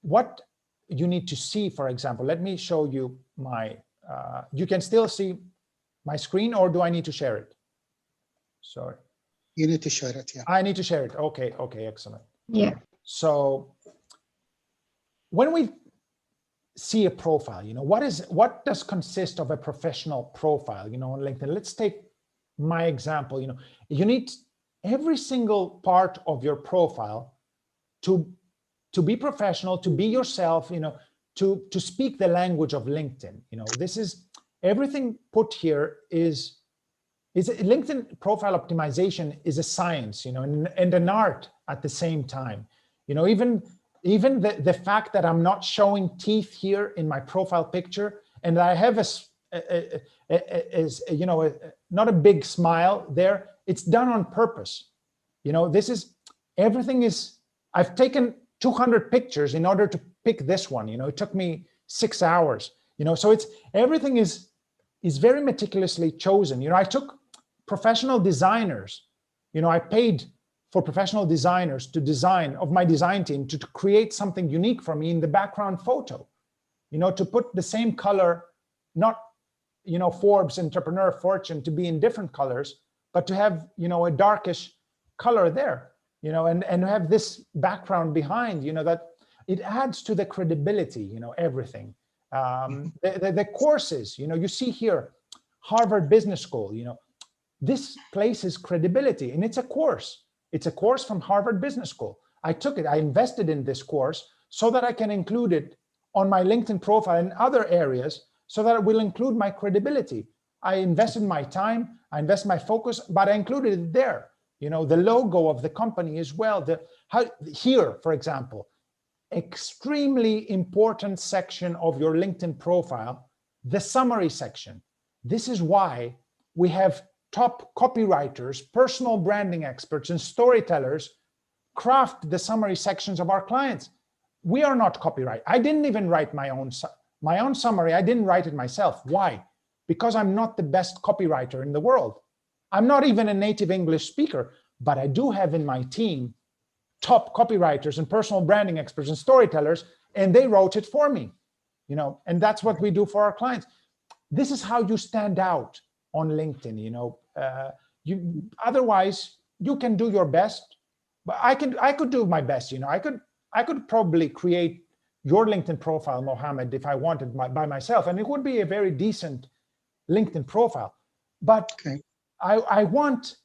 What you need to see, for example, let me show you my, you can still see my screen, or do I need to share it? Sorry. You need to share it, yeah. I need to share it. Okay, okay, excellent. Yeah. So when we see a profile, you know, what does consist of a professional profile, you know, on LinkedIn? Let's take my example. You know, you need every single part of your profile to be professional, to be yourself, you know, to speak the language of LinkedIn. You know, this is everything put here is LinkedIn profile optimization is a science, you know, and an art at the same time. You know, even the fact that I'm not showing teeth here in my profile picture, and I have you know, not a big smile there, it's done on purpose. You know, everything is, I've taken 200 pictures in order to pick this one. You know, it took me 6 hours, you know, so everything is very meticulously chosen. You know, I took professional designers, you know, I paid for professional designers to design, of my design team, to create something unique for me in the background photo, you know, to put the same color, not, you know, Forbes, Entrepreneur, Fortune to be in different colors, but to have, you know, a darkish color there, you know, and have this background behind, you know, that it adds to the credibility, you know, everything. The courses, you know, you see here, Harvard Business School, you know, this places credibility, and it's a course. It's a course from Harvard Business School. I took it, I invested in this course so that I can include it on my LinkedIn profile and other areas so that it will include my credibility. I invested my time, I invested my focus, but I included it there. You know, the logo of the company as well. Here, for example, extremely important section of your LinkedIn profile, the summary section. This is why we have top copywriters, personal branding experts, and storytellers craft the summary sections of our clients. We are not copyright. I didn't even write my own summary. I didn't write it myself. Why? Because I'm not the best copywriter in the world. I'm not even a native English speaker, but I do have in my team top copywriters and personal branding experts and storytellers, and they wrote it for me, you know, and that's what we do for our clients. This is how you stand out on LinkedIn, you know. Otherwise you can do your best, but I could do my best, you know. I could probably create your LinkedIn profile, Mohammed, if I wanted by myself, and it would be a very decent LinkedIn profile. But okay. I want,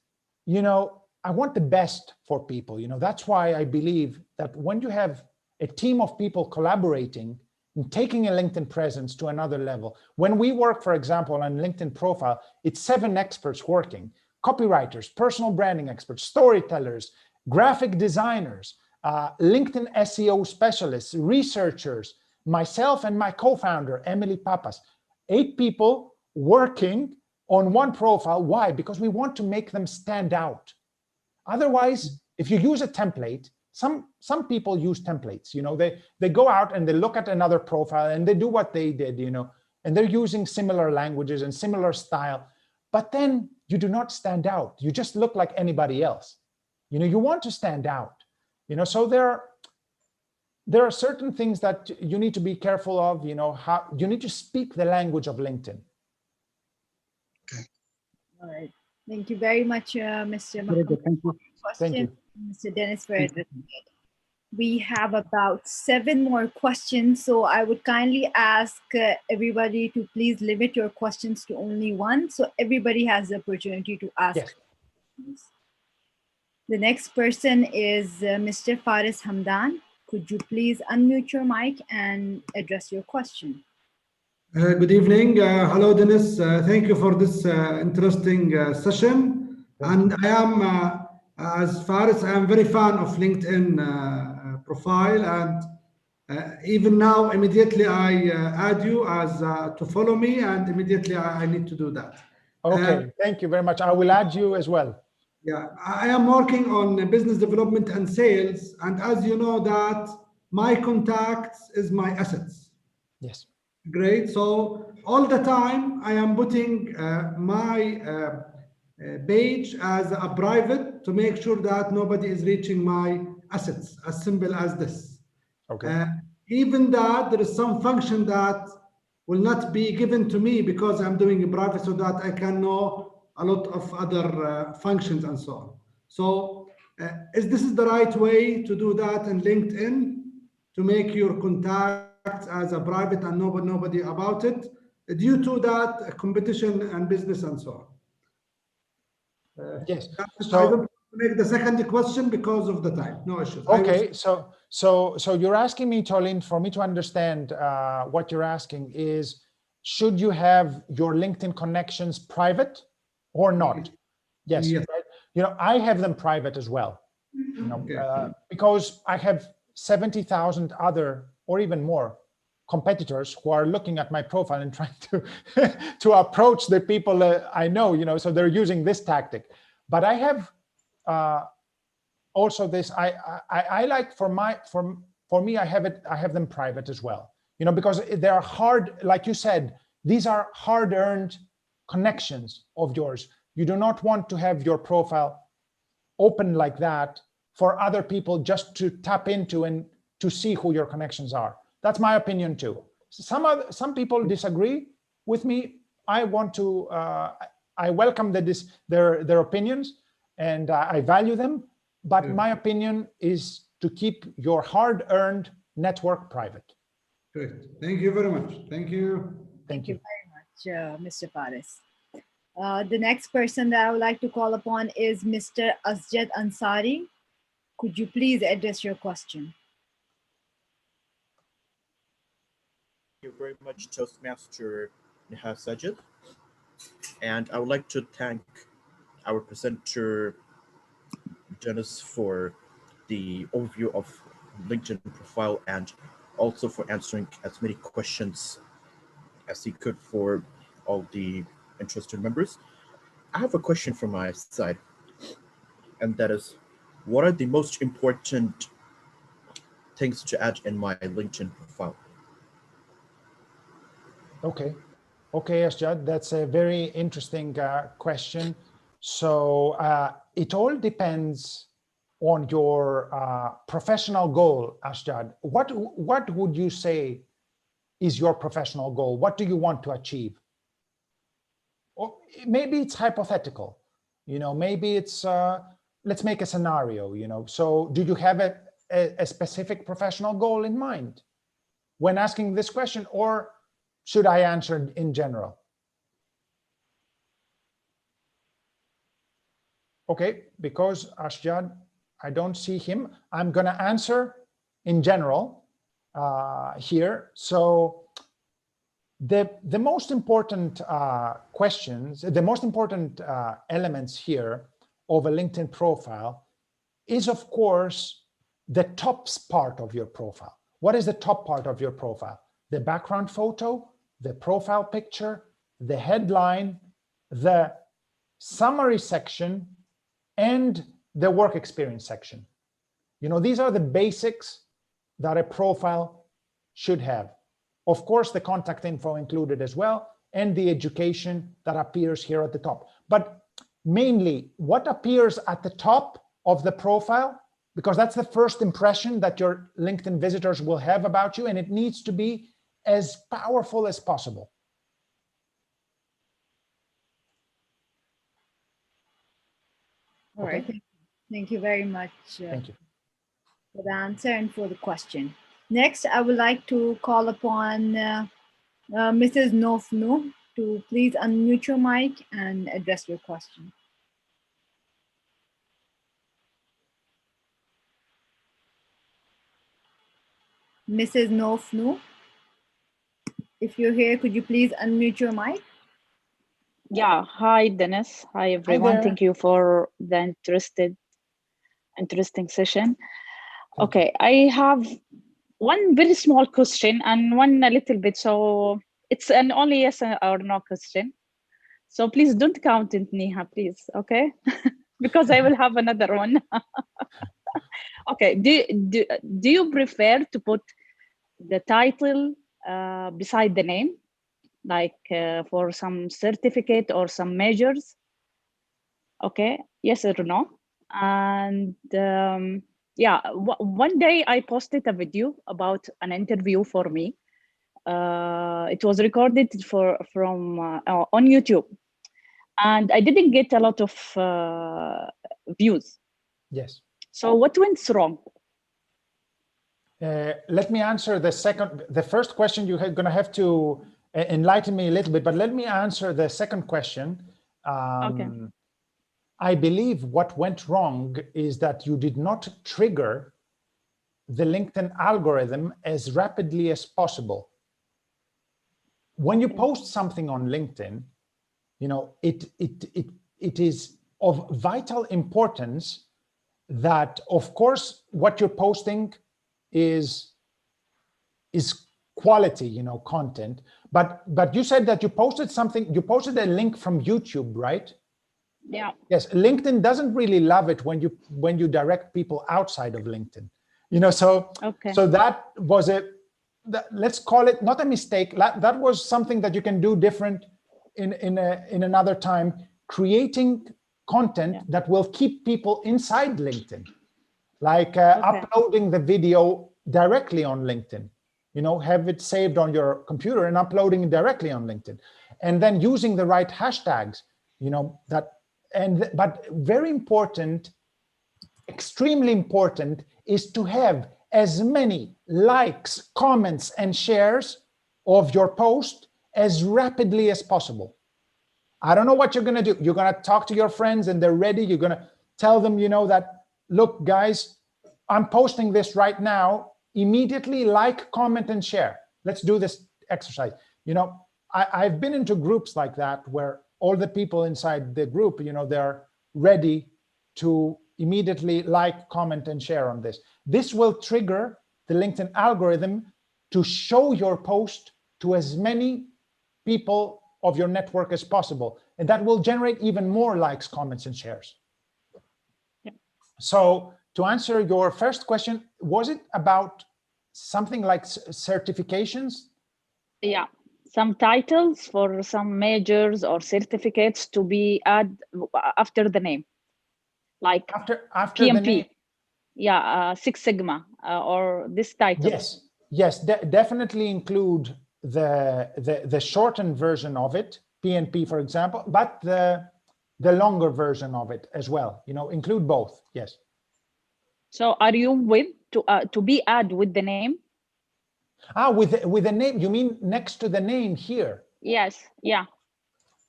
you know, I want the best for people, you know. That's why I believe that when you have a team of people collaborating and taking a LinkedIn presence to another level, when we work, for example, on LinkedIn profile, it's 7 experts working: copywriters, personal branding experts, storytellers, graphic designers, LinkedIn SEO specialists, researchers, myself and my co-founder, Emily Papas. 8 people working on one profile. Why? Because we want to make them stand out. Otherwise, if you use a template, some people use templates, you know, they go out and they look at another profile and they do what they did, you know, and they're using similar languages and similar style, but then you do not stand out. You just look like anybody else. You know, you want to stand out, you know, so there are certain things that you need to be careful of, you know, how you need to speak the language of LinkedIn. Okay. All right. Thank you very much, Mr. Mahmoud. Thank you. Thank you. Mr. Dennis, for addressing it. We have about 7 more questions, so I would kindly ask everybody to please limit your questions to only 1, so everybody has the opportunity to ask. Yes. The next person is Mr. Faris Hamdan. Could you please unmute your mic and address your question? Good evening. Hello, Dennis. Thank you for this interesting session. And I am, as far as I am very fan of LinkedIn profile, and even now, immediately I add you as to follow me, and immediately I need to do that. Okay, thank you very much. I will add you as well. Yeah, I am working on business development and sales, and as you know that my contacts is my assets. Yes. Great. So all the time I am putting my page as a private to make sure that nobody is reaching my assets, as simple as this. Okay. Even that there is some function that will not be given to me because I'm doing a private, so that I can know a lot of other functions and so on. So is this the right way to do that in LinkedIn, to make your contacts as a private and nobody about it, due to that competition and business and so on? Yes. So I don't make the second question because of the time. No issues. Okay. So you're asking me, Tolin, for me to understand what you're asking is, should you have your LinkedIn connections private or not? Yes. Yes. Right? You know, I have them private as well, you know, because I have 70,000 other or even more competitors who are looking at my profile and trying to approach the people I know, you know, so they're using this tactic. But I have also this, I like for me, I have them private as well, you know, because they're hard, like you said, these are hard-earned connections of yours. You do not want to have your profile open like that for other people just to tap into and to see who your connections are. That's my opinion too. Some people disagree with me. I want to, I welcome their opinions, and I value them. But my opinion is to keep your hard-earned network private. Great. Thank you very much. Thank you. Thank you very much, Mr. Faris. The next person that I would like to call upon is Mr. Asjad Ansari. Could you please address your question? Thank you very much, Toastmaster Nihal Sajid. And I would like to thank our presenter, Dennis, for the overview of LinkedIn profile and also for answering as many questions as he could for all the interested members. I have a question from my side, and that is, what are the most important things to add in my LinkedIn profile? Okay. Okay, Asjad, that's a very interesting question. So it all depends on your professional goal, Asjad. What would you say is your professional goal? What do you want to achieve? Or maybe it's hypothetical, maybe it's, let's make a scenario, So do you have a specific professional goal in mind when asking this question, or should I answer in general? Okay, because Asjad, I don't see him. I'm going to answer in general here. So the most important questions, the most important elements here of a LinkedIn profile is, of course, the top part of your profile. What is the top part of your profile? The background photo, the profile picture, the headline, the summary section, and the work experience section. These are the basics that a profile should have. Of course, the contact info included as well, and the education that appears here at the top. But mainly, what appears at the top of the profile, because that's the first impression that your LinkedIn visitors will have about you, and it needs to be as powerful as possible. All right. Thank you very much. Thank you for the answer and for the question. Next, I would like to call upon Mrs. Nofnu to please unmute your mic and address your question. Mrs. Nofnu, if you're here, could you please unmute your mic? Yeah, hi Dennis. Hi everyone. Thank you for the interesting session. Okay, I have one very small question and one a little bit, so it's an only yes or no question. So please don't count it, Neha, please, okay? Because I will have another one. Okay, do you prefer to put the title beside the name, like for some certificate or some measures? Okay, yes or no? And yeah, one day I posted a video about an interview for me. It was recorded from on YouTube, and I didn't get a lot of views. Yes. So what went wrong? Let me answer the first question. You're going to have to enlighten me a little bit, but let me answer the second question. Okay. I believe what went wrong is that you did not trigger the LinkedIn algorithm as rapidly as possible. When you post something on LinkedIn, it is of vital importance that, of course, what you're posting is quality, content. But you said that you posted something. You posted a link from YouTube, right? Yeah. Yes. LinkedIn doesn't really love it when you direct people outside of LinkedIn. So okay. So that was let's call it not a mistake. That was something that you can do different in another time. Creating content that will keep people inside LinkedIn, like uploading the video directly on LinkedIn. Have it saved on your computer and uploading it directly on LinkedIn, and then using the right hashtags. But very important, extremely important, is to have as many likes, comments, and shares of your post as rapidly as possible. I don't know what you're going to do. You're going to talk to your friends and they're ready. You're going to tell them, that, look, guys, I'm posting this right now. Immediately like, comment, and share. Let's do this exercise. I've been into groups like that where all the people inside the group, they're ready to immediately like, comment, and share on this. This will trigger the LinkedIn algorithm to show your post to as many people of your network as possible. And that will generate even more likes, comments, and shares. Yeah. So to answer your first question, was it about something like certifications? Yeah, some titles for some majors or certificates to be added after the name, like after PMP. The name. Yeah, Six Sigma or this title. Yes, definitely include the shortened version of it, PNP, for example, but the longer version of it as well. You know, include both. Yes. So, are you with to be added with the name? With the name, you mean next to the name here? Yes. Yeah.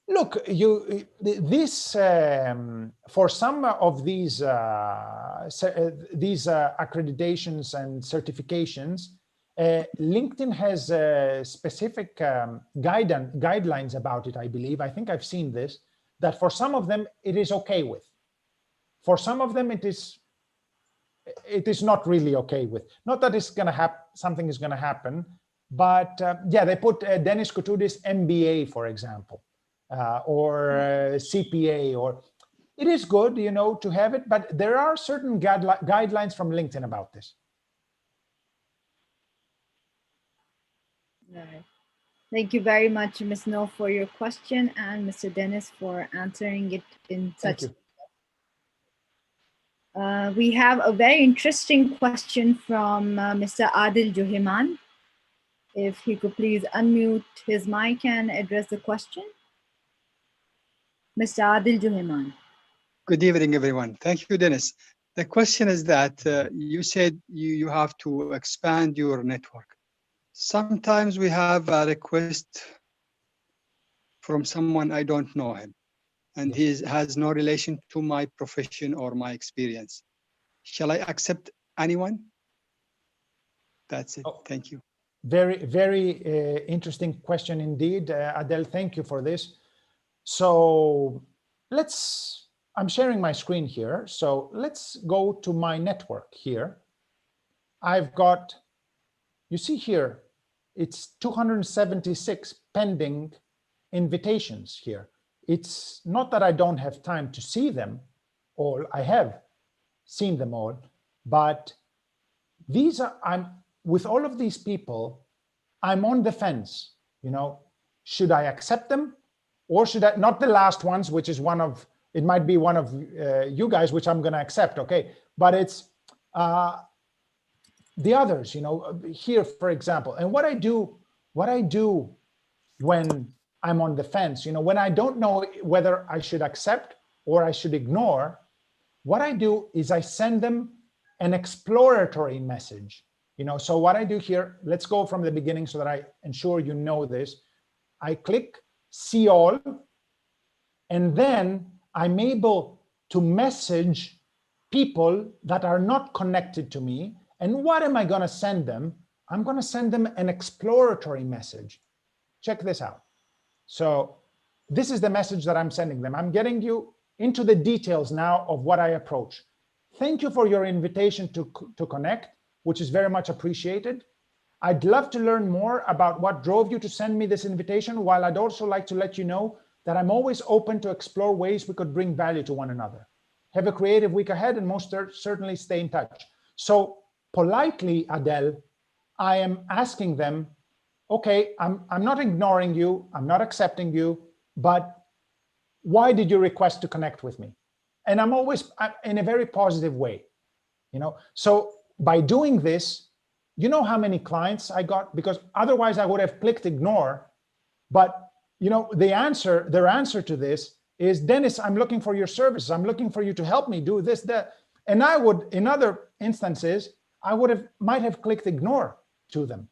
Look, this for some of these accreditations and certifications, LinkedIn has specific guidelines about it, I believe. I think I've seen this, that for some of them it is okay with. For some of them it is not really okay with. Not that it's going to happen, something is going to happen, but yeah, they put Dennis Koutoudis MBA, for example, or CPA, or it is good, you know, to have it, but there are certain guidelines from LinkedIn about this. Right. Thank you very much, Ms. No, for your question, and Mr. Dennis for answering it in such. Thank you. We have a very interesting question from Mr. Adil Juhiman. If he could please unmute his mic and address the question. Mr. Adil Juhiman. Good evening, everyone. Thank you, Dennis. The question is that you said you have to expand your network. Sometimes we have a request from someone I don't know him, and he has no relation to my profession or my experience. Shall I accept anyone? That's it. Thank you. Very, very interesting question indeed, Adel. Thank you for this. So I'm sharing my screen here. So let's go to my network here. I've got, you see here, it's 276 pending invitations here. It's not that I don't have time to see them all. I have seen them all, but these are, with all of these people, I'm on the fence. You know, should I accept them, or should I? Not the last ones, which is one of, it might be one of you guys, which I'm going to accept. Okay, but it's the others. You know, here, for example, and what I do when I'm on the fence, you know, when I don't know whether I should accept or I should ignore, what I do is I send them an exploratory message. You know, so what I do here, let's go from the beginning so that I ensure you know this. I click see all, and then I'm able to message people that are not connected to me. And what am I going to send them? I'm going to send them an exploratory message. Check this out. So this is the message that I'm sending them. I'm getting you into the details now of what I approach. Thank you for your invitation to connect, which is very much appreciated. I'd love to learn more about what drove you to send me this invitation, while I'd also like to let you know that I'm always open to explore ways we could bring value to one another. Have a creative week ahead, and most certainly stay in touch. So politely, Adele, I am asking them, okay, I'm not ignoring you, I'm not accepting you, but why did you request to connect with me? And I'm always in a very positive way, you know? So by doing this, you know how many clients I got? Because otherwise I would have clicked ignore. But you know, their answer to this is, Dennis, I'm looking for your services. I'm looking for you to help me do this, that. And I would, in other instances, I might have clicked ignore to them.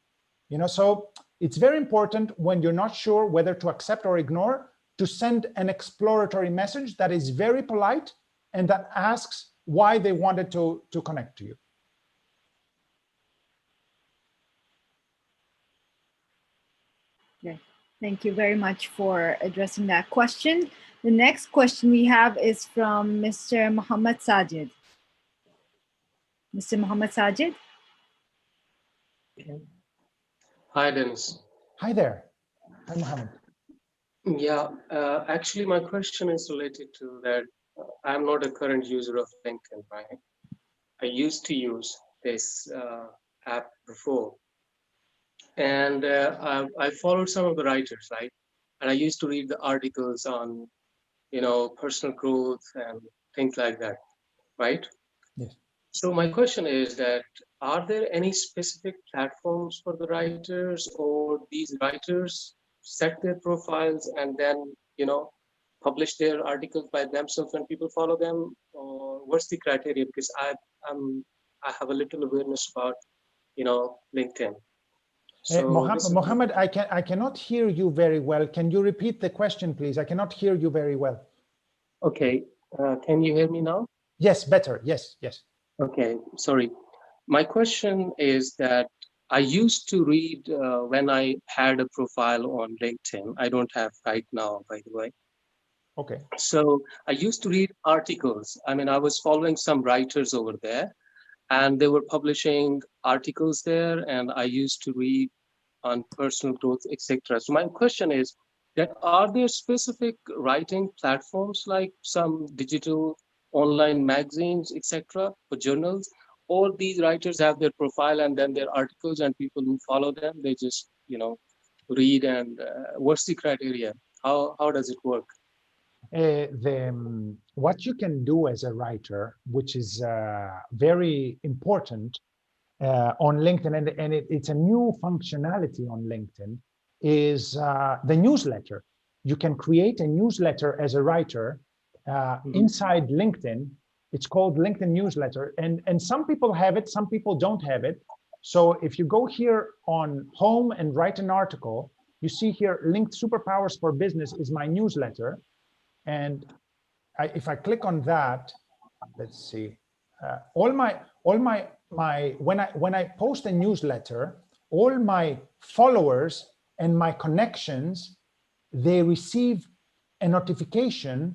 You know, so it's very important when you're not sure whether to accept or ignore, to send an exploratory message that is very polite and that asks why they wanted to connect to you. Yeah. Thank you very much for addressing that question. The next question we have is from Mr. Muhammad Sajid. Mr. Muhammad Sajid. Hi, Dennis. Hi there. Hi, Mohammed. Yeah, actually, my question is related to that. I'm not a current user of LinkedIn, right? I used to use this app before, and I followed some of the writers, right? And I used to read the articles on, personal growth and things like that, right? Yes. So my question is that, are there any specific platforms for the writers, or these writers set their profiles and then, publish their articles by themselves and people follow them? Or what's the criteria? Because I have a little awareness about, LinkedIn. So Mohammed, I cannot hear you very well. Can you repeat the question, please? I cannot hear you very well. Okay, can you hear me now? Yes, better. Yes, yes. Okay, sorry. My question is that I used to read when I had a profile on LinkedIn. I don't have right now, by the way. Okay. So I used to read articles. I mean, I was following some writers over there, and they were publishing articles there, and I used to read on personal growth, etc. So my question is that, are there specific writing platforms like some digital online magazines, etc., for journals, or these writers have their profile and then their articles, and people who follow them, they just read, and what's the criteria? How does it work? What you can do as a writer, which is very important on LinkedIn, and it's a new functionality on LinkedIn, is the newsletter. You can create a newsletter as a writer inside LinkedIn. It's called LinkedIn newsletter, and some people have it, some people don't have it. So if you go here on home and write an article, you see here linked superpowers for business is my newsletter. And if I click on that, let's see, when I post a newsletter, all my followers and my connections, they receive a notification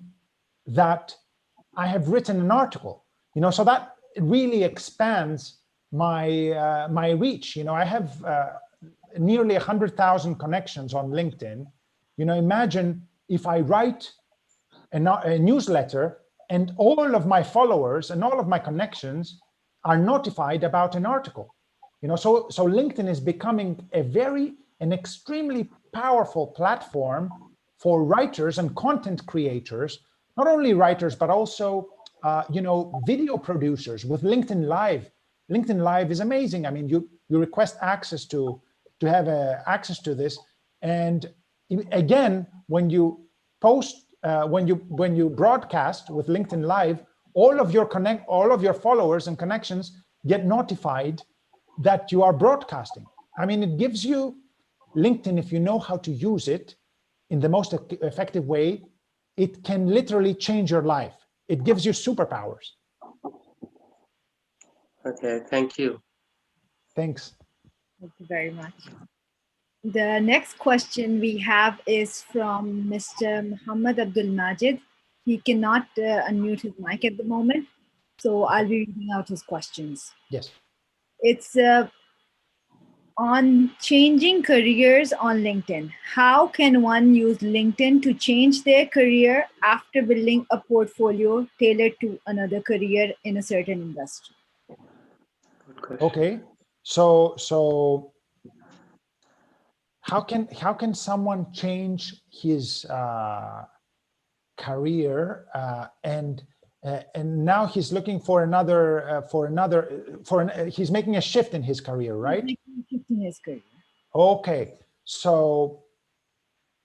that I have written an article. So that really expands my my reach. I have nearly 100,000 connections on LinkedIn. Imagine if I write a newsletter and all of my followers and all of my connections are notified about an article. So LinkedIn is becoming an extremely powerful platform for writers and content creators, not only writers, but also video producers with LinkedIn Live. LinkedIn Live is amazing. I mean, you request access to have access to this, and again, when you post, when you broadcast with LinkedIn Live, all of your followers and connections get notified that you are broadcasting. I mean, it gives you LinkedIn, if you know how to use it in the most effective way, it can literally change your life. It gives you superpowers. Okay, thank you. Thanks. Thank you very much. The next question we have is from Mr. Muhammad Abdul Majid. He cannot unmute his mic at the moment, so I'll be reading out his questions. Yes. It's on changing careers on LinkedIn. How can one use LinkedIn to change their career after building a portfolio tailored to another career in a certain industry? Okay, so how can someone change his career and now he's looking for he's making a shift in his career, right? He's making a shift in his career. Okay, so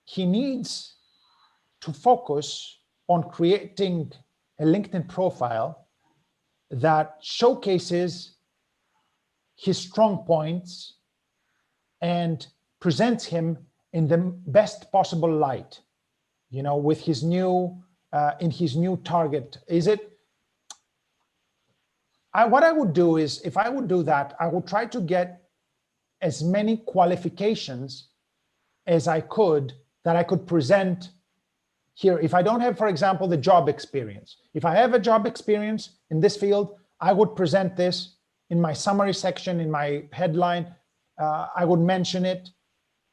he needs to focus on creating a LinkedIn profile that showcases his strong points and presents him in the best possible light, with his new in his new target. What I would do is, if I would do that, I would try to get as many qualifications as I could that I could present here. If I don't have, for example, the job experience, if I have a job experience in this field, I would present this in my summary section, in my headline, I would mention it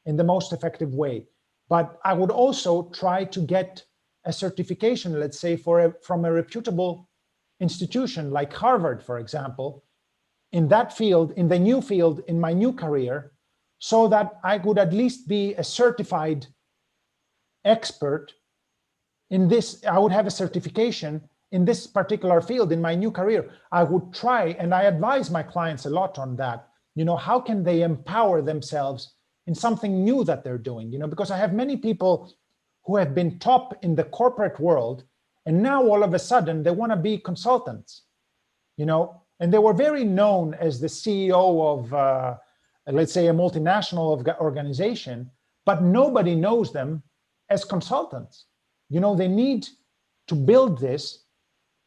in the most effective way. But I would also try to get a certification, let's say, from a reputable institution like Harvard, for example, in that field, in the new field, in my new career, so that I could at least be a certified expert in this. I would have a certification in this particular field in my new career. I would try, and I advise my clients a lot on that. How can they empower themselves in something new that they're doing? Because I have many people who have been top in the corporate world, and now all of a sudden they want to be consultants, and they were very known as the CEO of, let's say, a multinational organization, but nobody knows them as consultants. They need to build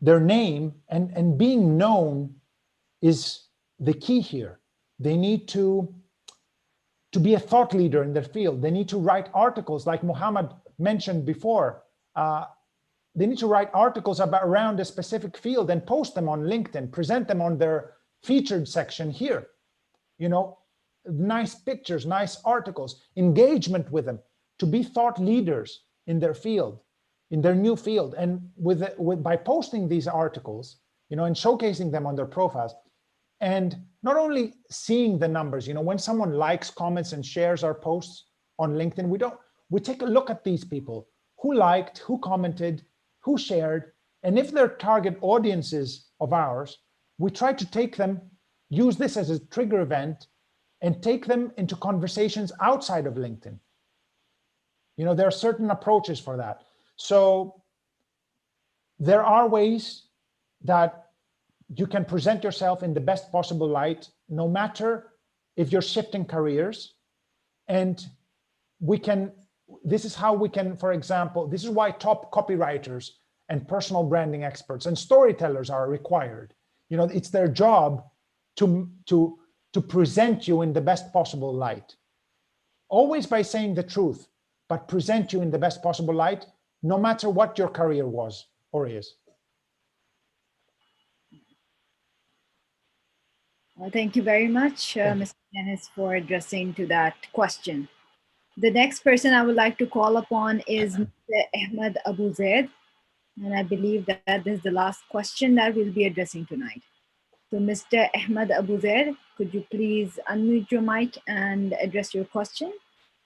their name, and being known is the key here. They need to be a thought leader in their field. They need to write articles like Muhammad mentioned before. They need to write articles around a specific field and post them on LinkedIn, present them on their featured section here. Nice pictures, nice articles, engagement with them, to be thought leaders in their field, in their new field. And by posting these articles, and showcasing them on their profiles, and not only seeing the numbers, when someone likes, comments, and shares our posts on LinkedIn, we take a look at these people who liked, who commented, who shared, and if they're target audiences of ours, we try to use this as a trigger event and take them into conversations outside of LinkedIn. There are certain approaches for that. So there are ways that you can present yourself in the best possible light, no matter if you're shifting careers. And this is how we can, for example, this is why top copywriters and personal branding experts and storytellers are required. It's their job to present you in the best possible light, always by saying the truth, but present you in the best possible light, no matter what your career was or is. Well, thank you very much, Mr. Dennis, for addressing to that question. The next person I would like to call upon is Mr. Ahmed Abu Zaid. And I believe that this is the last question that we'll be addressing tonight. So Mr. Ahmed Abu Zaid, could you please unmute your mic and address your question?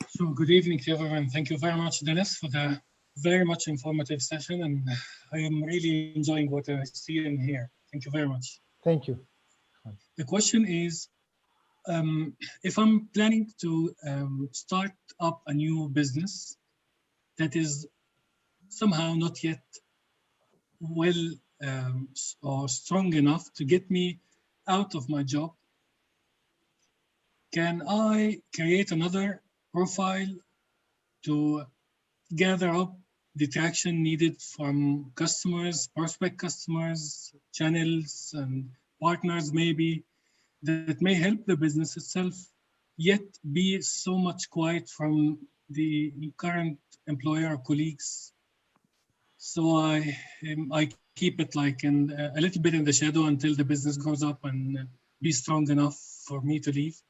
So good evening to everyone. Thank you very much, Dennis, for the very much informative session. And I am really enjoying what I see and hear. Thank you very much. Thank you. The question is, if I'm planning to start up a new business that is somehow not yet well or strong enough to get me out of my job, can I create another profile to gather up the traction needed from customers, prospect customers, channels, and partners maybe, that may help the business itself, yet be so much quiet from the current employer or colleagues? So I keep it like a little bit in the shadow until the business grows up and be strong enough for me to leave.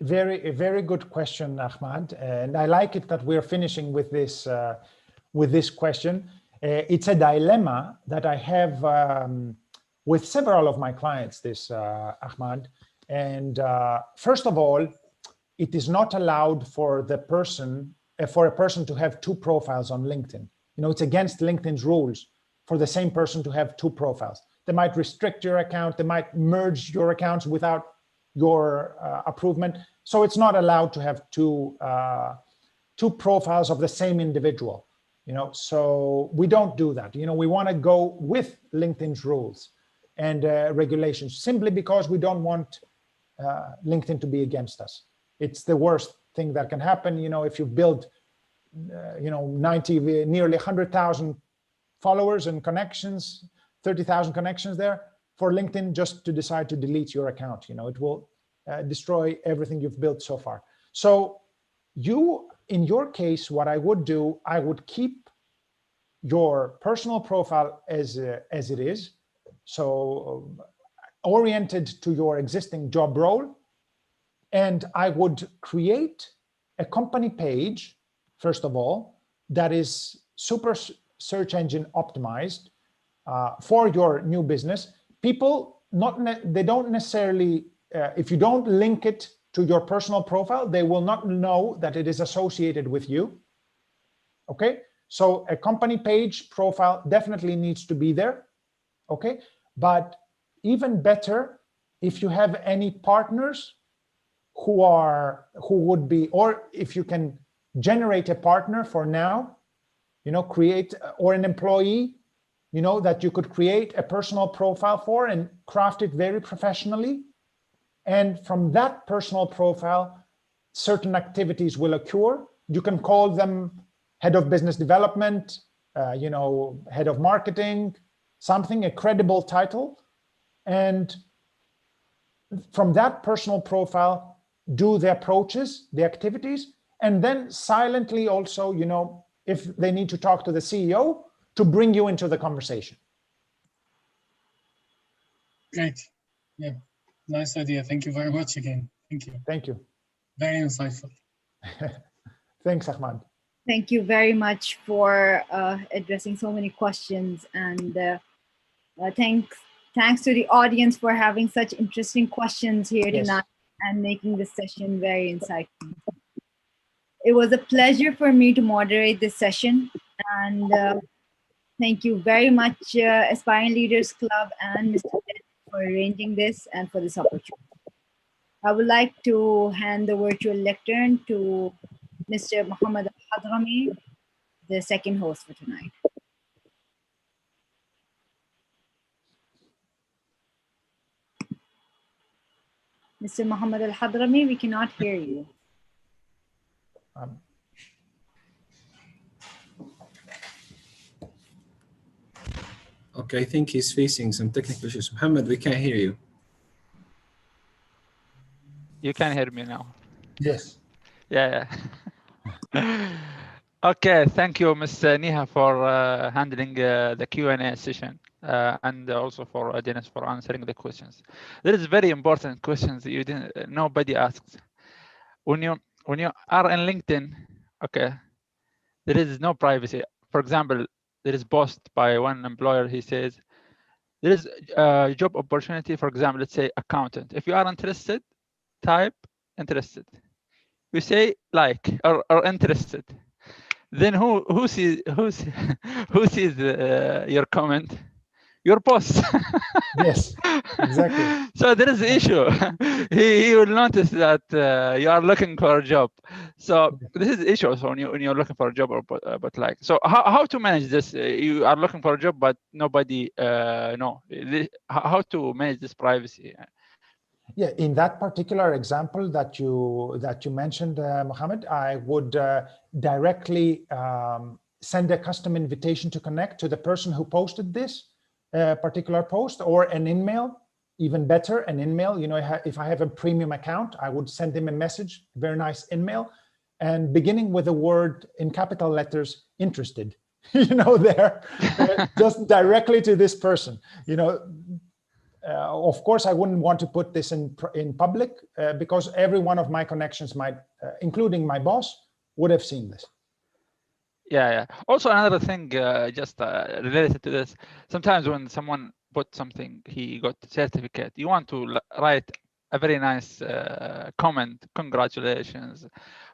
Very good question, Ahmad, and I like it that we're finishing with this question. It's a dilemma that I have with several of my clients, Ahmad. And first of all, it is not allowed for a person to have two profiles on LinkedIn. It's against LinkedIn's rules for the same person to have two profiles. They might restrict your account. They might merge your accounts without your approval. So it's not allowed to have two profiles of the same individual. So we don't do that. We want to go with LinkedIn's rules and regulations, simply because we don't want LinkedIn to be against us. It's the worst thing that can happen. If you build, nearly 100,000 followers and connections, 30,000 connections there, for LinkedIn just to decide to delete your account, it will destroy everything you've built so far. So in your case, what I would do, I would keep your personal profile as it is. So oriented to your existing job role. And I would create a company page, first of all, that is super search engine optimized for your new business. People, they don't necessarily, if you don't link it to your personal profile, they will not know that it is associated with you. Okay, so a company page profile definitely needs to be there. Okay, but even better, if you have any partners who would be, or if you can generate a partner for now, you know, create, or an employee, you know, that you could create a personal profile for and craft it very professionally. And from that personal profile, certain activities will occur. You can call them head of business development, you know, head of marketing, something, a credible title. And from that personal profile, do the approaches, the activities, and then silently also, you know, if they need to talk to the CEO, to bring you into the conversation. Great. Yeah, nice idea. Thank you very much again. Thank you. Thank you. Very insightful. Thanks, Ahmad. Thank you very much for addressing so many questions, and thanks to the audience for having such interesting questions here tonight and making this session very insightful. It was a pleasure for me to moderate this session, and thank you very much, Aspiring Leaders Club and Mr. Ben, for arranging this and for this opportunity. I would like to hand the virtual lectern to Mr. Muhammad Al-Hadrami, the second host for tonight. Mr. Muhammad Al-Hadrami, we cannot hear you. Okay, I think he's facing some technical issues. Muhammad, we can't hear you. You can hear me now. Yes. Yeah. Okay, thank you, Ms. Niha, for handling the Q&A session, and also for Dennis for answering the questions. There is very important questions that nobody asks. When you are in LinkedIn, okay, there is no privacy. For example, there is post by one employer. He says there is a job opportunity. For example, let's say accountant. If you are interested, type interested. You say like or interested. Then who sees your comment? Your boss. Yes, exactly. So there is an issue. he will notice that you are looking for a job. So this is the issue. So when you're looking for a job, or but like, so how to manage this? You are looking for a job, but nobody know. How to manage this privacy? Yeah, in that particular example that you mentioned, Mohammed, I would directly send a custom invitation to connect to the person who posted this particular post, or an email, even better, an email. You know, if I have a premium account, I would send him a message, very nice email, and beginning with the word in capital letters, interested, you know, there, just directly to this person, you know. Of course, I wouldn't want to put this in public because every one of my connections might, including my boss, would have seen this. Yeah. Also, another thing, just related to this, sometimes when someone put something, he got certificate, you want to write a very nice comment, congratulations.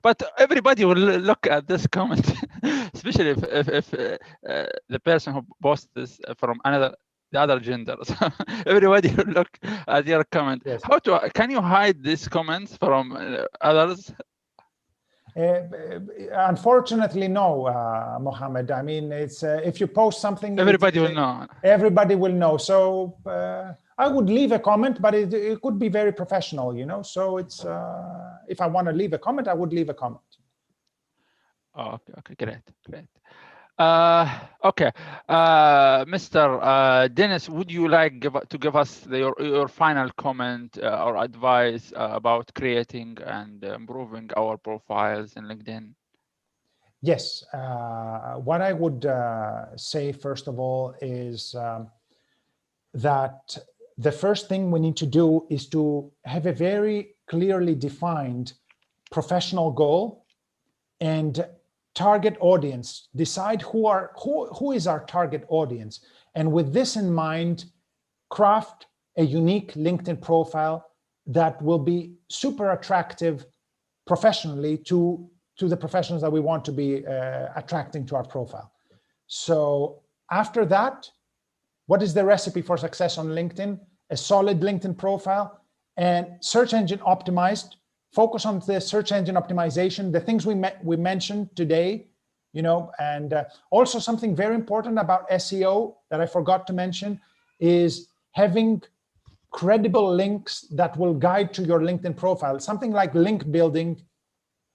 But everybody will look at this comment, especially if the person who posted this from the other gender. So everybody will look at your comment. Yes. Can you hide these comments from others? Unfortunately, no, Mohammed. I mean, it's if you post something, everybody will know. Everybody will know. So I would leave a comment, but it could be very professional, you know. So it's if I want to leave a comment, I would leave a comment. Oh, okay, great. Okay, Mr. Dennis, would you like to give us your final comment or advice about creating and improving our profiles in LinkedIn? Yes, what I would say first of all is that the first thing we need to do is to have a very clearly defined professional goal and target audience. Decide who is our target audience. And with this in mind, craft a unique LinkedIn profile that will be super attractive professionally to the professionals that we want to be attracting to our profile. So after that, what is the recipe for success on LinkedIn? A solid LinkedIn profile and search engine optimized. Focus on the search engine optimization, the things we mentioned today, you know, and also something very important about SEO that I forgot to mention is having credible links that will guide to your LinkedIn profile. Something like link building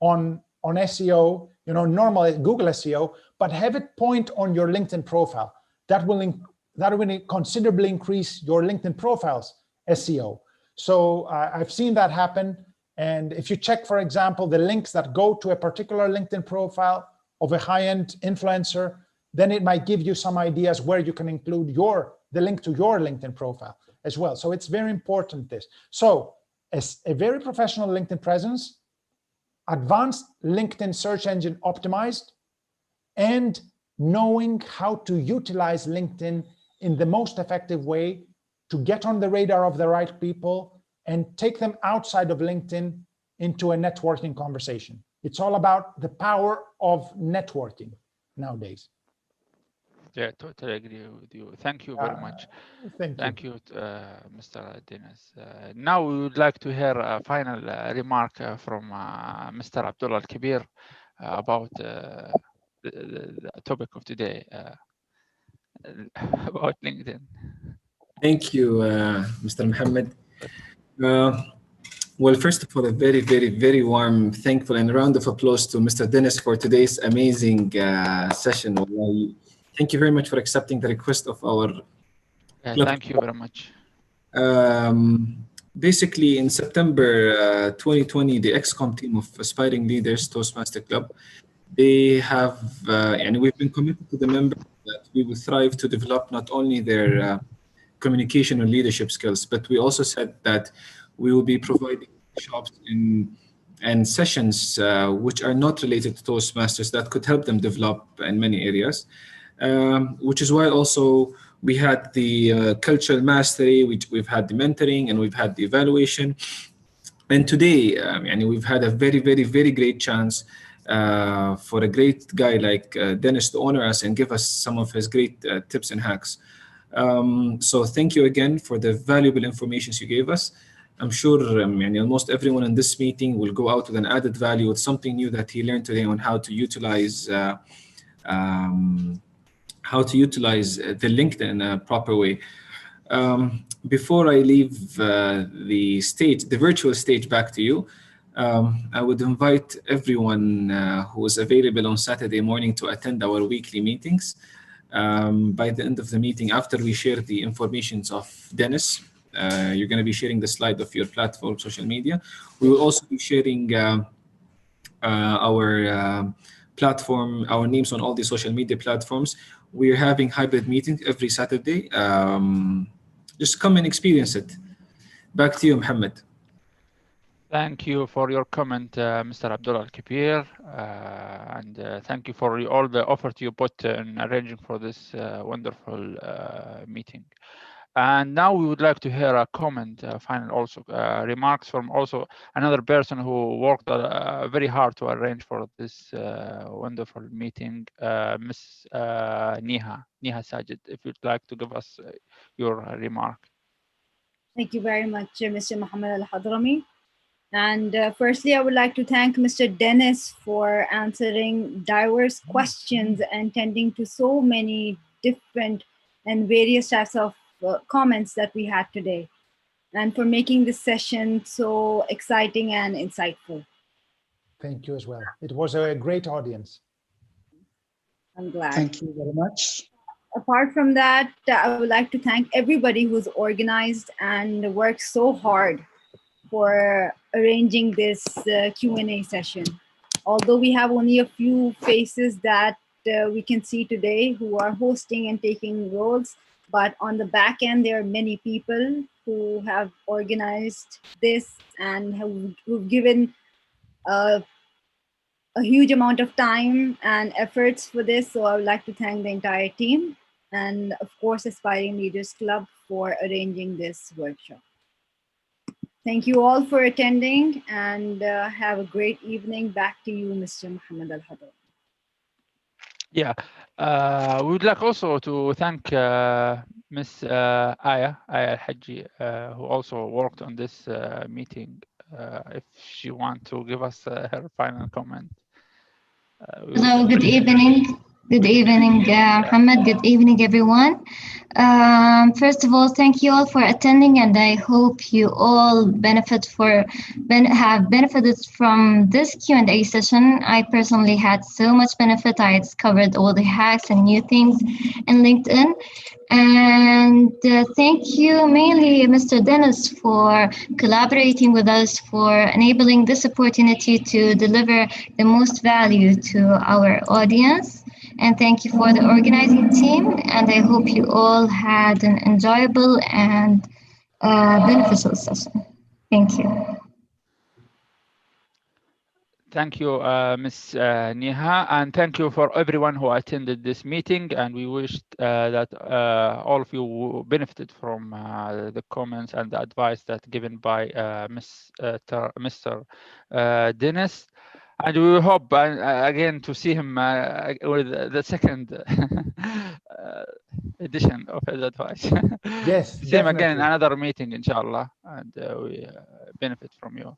on SEO, you know, normal Google SEO, but have it point on your LinkedIn profile. That will considerably increase your LinkedIn profile's SEO. So I've seen that happen. And if you check, for example, the links that go to a particular LinkedIn profile of a high-end influencer, then it might give you some ideas where you can include the link to your LinkedIn profile as well. So it's very important this. So as a very professional LinkedIn presence, advanced LinkedIn search engine optimized, and knowing how to utilize LinkedIn in the most effective way to get on the radar of the right people and take them outside of LinkedIn into a networking conversation. It's all about the power of networking nowadays. Yeah, totally agree with you. Thank you very much. Thank you, Mr. Dennis. Now we would like to hear a final remark from Mr. Abdullah Al-Kabir about the topic of today, about LinkedIn. Thank you, Mr. Mohammed. Well, first of all, a very, very, very warm, thankful, and round of applause to Mr. Dennis for today's amazing session. Thank you very much for accepting the request of our club. Thank you very much. Basically, in September 2020, the XCOM team of Aspiring Leaders Toastmaster Club, they have, and we've been committed to the members that we will thrive to develop not only their communication and leadership skills, but we also said that we will be providing workshops and sessions which are not related to Toastmasters that could help them develop in many areas, which is why also we had the cultural mastery, which we've had the mentoring, and we've had the evaluation. And today, and we've had a very, very, very great chance for a great guy like Dennis to honor us and give us some of his great tips and hacks. So thank you again for the valuable information you gave us. I'm sure almost everyone in this meeting will go out with an added value, with something new that he learned today on how to utilize the LinkedIn in a proper way. Before I leave the virtual stage back to you, I would invite everyone who is available on Saturday morning to attend our weekly meetings. By the end of the meeting, after we share the informations of Dennis, you're going to be sharing the slide of your platform, social media. We will also be sharing our platform, our names on all the social media platforms. We're having hybrid meetings every Saturday. Just come and experience it. Back to you, Mohammed. Thank you for your comment, Mr. Abdullah Al-Kabir, and thank you for all the effort you put in arranging for this wonderful meeting. And now we would like to hear a comment, final also remarks from also another person who worked very hard to arrange for this wonderful meeting, Ms. Neha Sajid, if you'd like to give us your remark. Thank you very much, Mr. Mohammed Al-Hadrami. And firstly, I would like to thank Mr. Dennis for answering diverse questions and tending to so many different and various types of comments that we had today, and for making this session so exciting and insightful. Thank you as well. It was a great audience. I'm glad. Thank you very much. Apart from that, I would like to thank everybody who's organized and worked so hard for arranging this Q&A session. Although we have only a few faces that we can see today who are hosting and taking roles, but on the back end, there are many people who have organized this and who've given a huge amount of time and efforts for this. So I would like to thank the entire team and of course, Aspiring Leaders Club for arranging this workshop. Thank you all for attending and have a great evening. Back to you, Mr. Mohammed Al-Hadr. Yeah, we would like also to thank Miss Aya Al-Haji, who also worked on this meeting. If she wants to give us her final comment. Hello, good evening. Good evening, Muhammad. Good evening, everyone. First of all, thank you all for attending, and I hope you all have benefited from this Q&A session. I personally had so much benefit. I discovered all the hacks and new things in LinkedIn. And thank you mainly, Mr. Dennis, for collaborating with us, for enabling this opportunity to deliver the most value to our audience. And thank you for the organizing team. And I hope you all had an enjoyable and beneficial session. Thank you. Thank you, Ms. Neha, and thank you for everyone who attended this meeting. And we wish that all of you benefited from the comments and the advice that given by Mr. Dennis. And we hope again to see him with the second edition of his advice. Yes, see him again in definitely. another meeting, inshallah, and we benefit from you.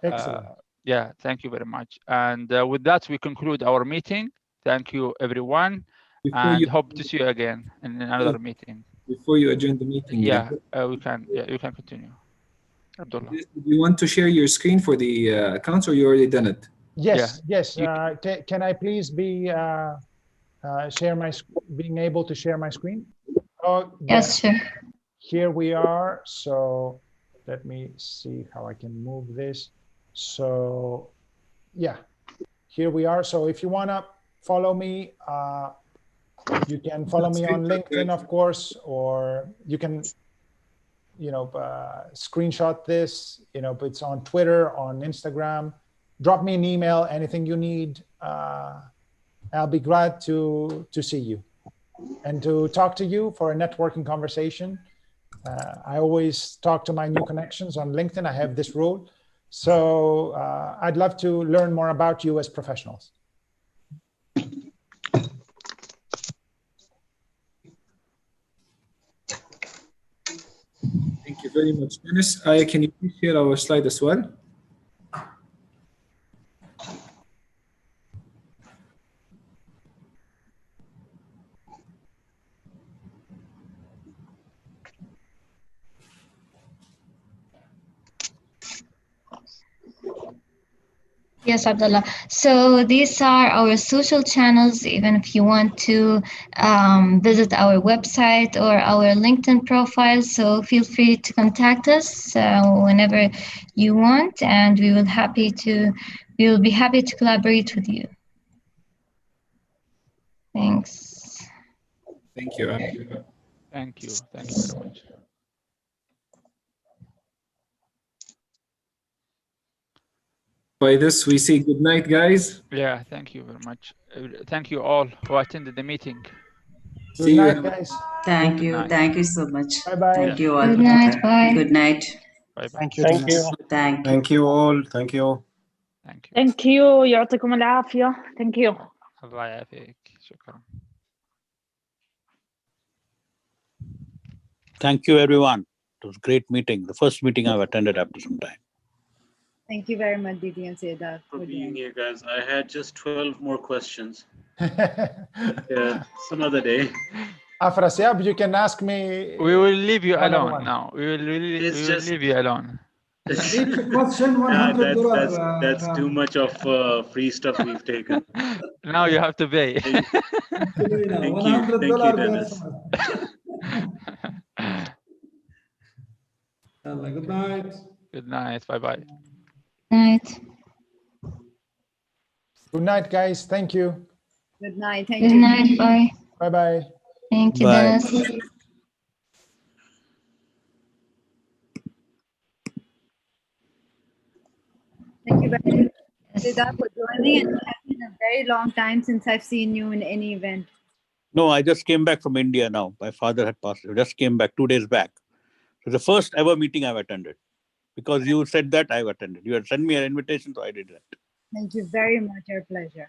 Excellent. Yeah, thank you very much. And with that, we conclude our meeting. Thank you, everyone, and hope to see you again in another meeting. Before you adjourn the meeting, yeah, we can. Yeah, you can continue. Abdullah, do you want to share your screen for the accounts, or you already done it? Yes, yes. Can I please be being able to share my screen? Oh, yes, sure. Here we are. So let me see how I can move this. So yeah, here we are. So if you want to follow me, you can follow me on LinkedIn, of course, or you can, screenshot this, but it's on Twitter, on Instagram. Drop me an email, anything you need. I'll be glad to see you and to talk to you for a networking conversation. I always talk to my new connections on LinkedIn. I have this rule. So I'd love to learn more about you as professionals. Thank you very much, Dennis. Can you please share our slide as well? Yes, Abdullah. So these are our social channels. Even if you want to visit our website or our LinkedIn profile, so feel free to contact us whenever you want, and we will be happy to collaborate with you. Thanks. Thank you. Thank you. Thank you very much. By this, we say good night, guys. Yeah, thank you very much. Thank you all who attended the meeting. Good night, guys. Thank you. Thank you so much. Bye-bye. Thank you all. Good night. Bye. Good night. Bye-bye. Thank you. Thank you. Thank you all. Thank you. Thank you. Thank you. يعطيكم العافية. Thank you. الله يعافيك. شكرا. Thank you, everyone. It was a great meeting. The first meeting I've attended after some time. Thank you very much, Didi and Seda, for being here, guys. I had just 12 more questions. Some other day. Afrasiab, you can ask me. We will leave you alone now. We will leave you alone. Each question $100. That's too much of free stuff we've taken. Now you have to pay. Thank you, Dennis. Good night. Good night. Bye-bye. Night. Good night, guys. Thank you. Good night. Thank you. Good night. Bye. Bye-bye. Thank you, Bye. Dennis. very much, Rida, for joining. And it has been a very long time since I've seen you in any event. No, I just came back from India now. My father had passed. I just came back 2 days back. So the first ever meeting I've attended. Because you said that, I've attended. You had sent me an invitation, so I did that. Thank you very much. Our pleasure.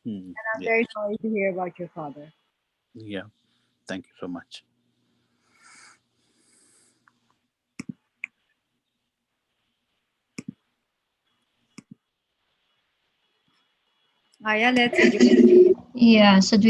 And I'm very sorry to hear about your father. Yeah. Thank you so much. Aya, let's enjoy. Yeah, so do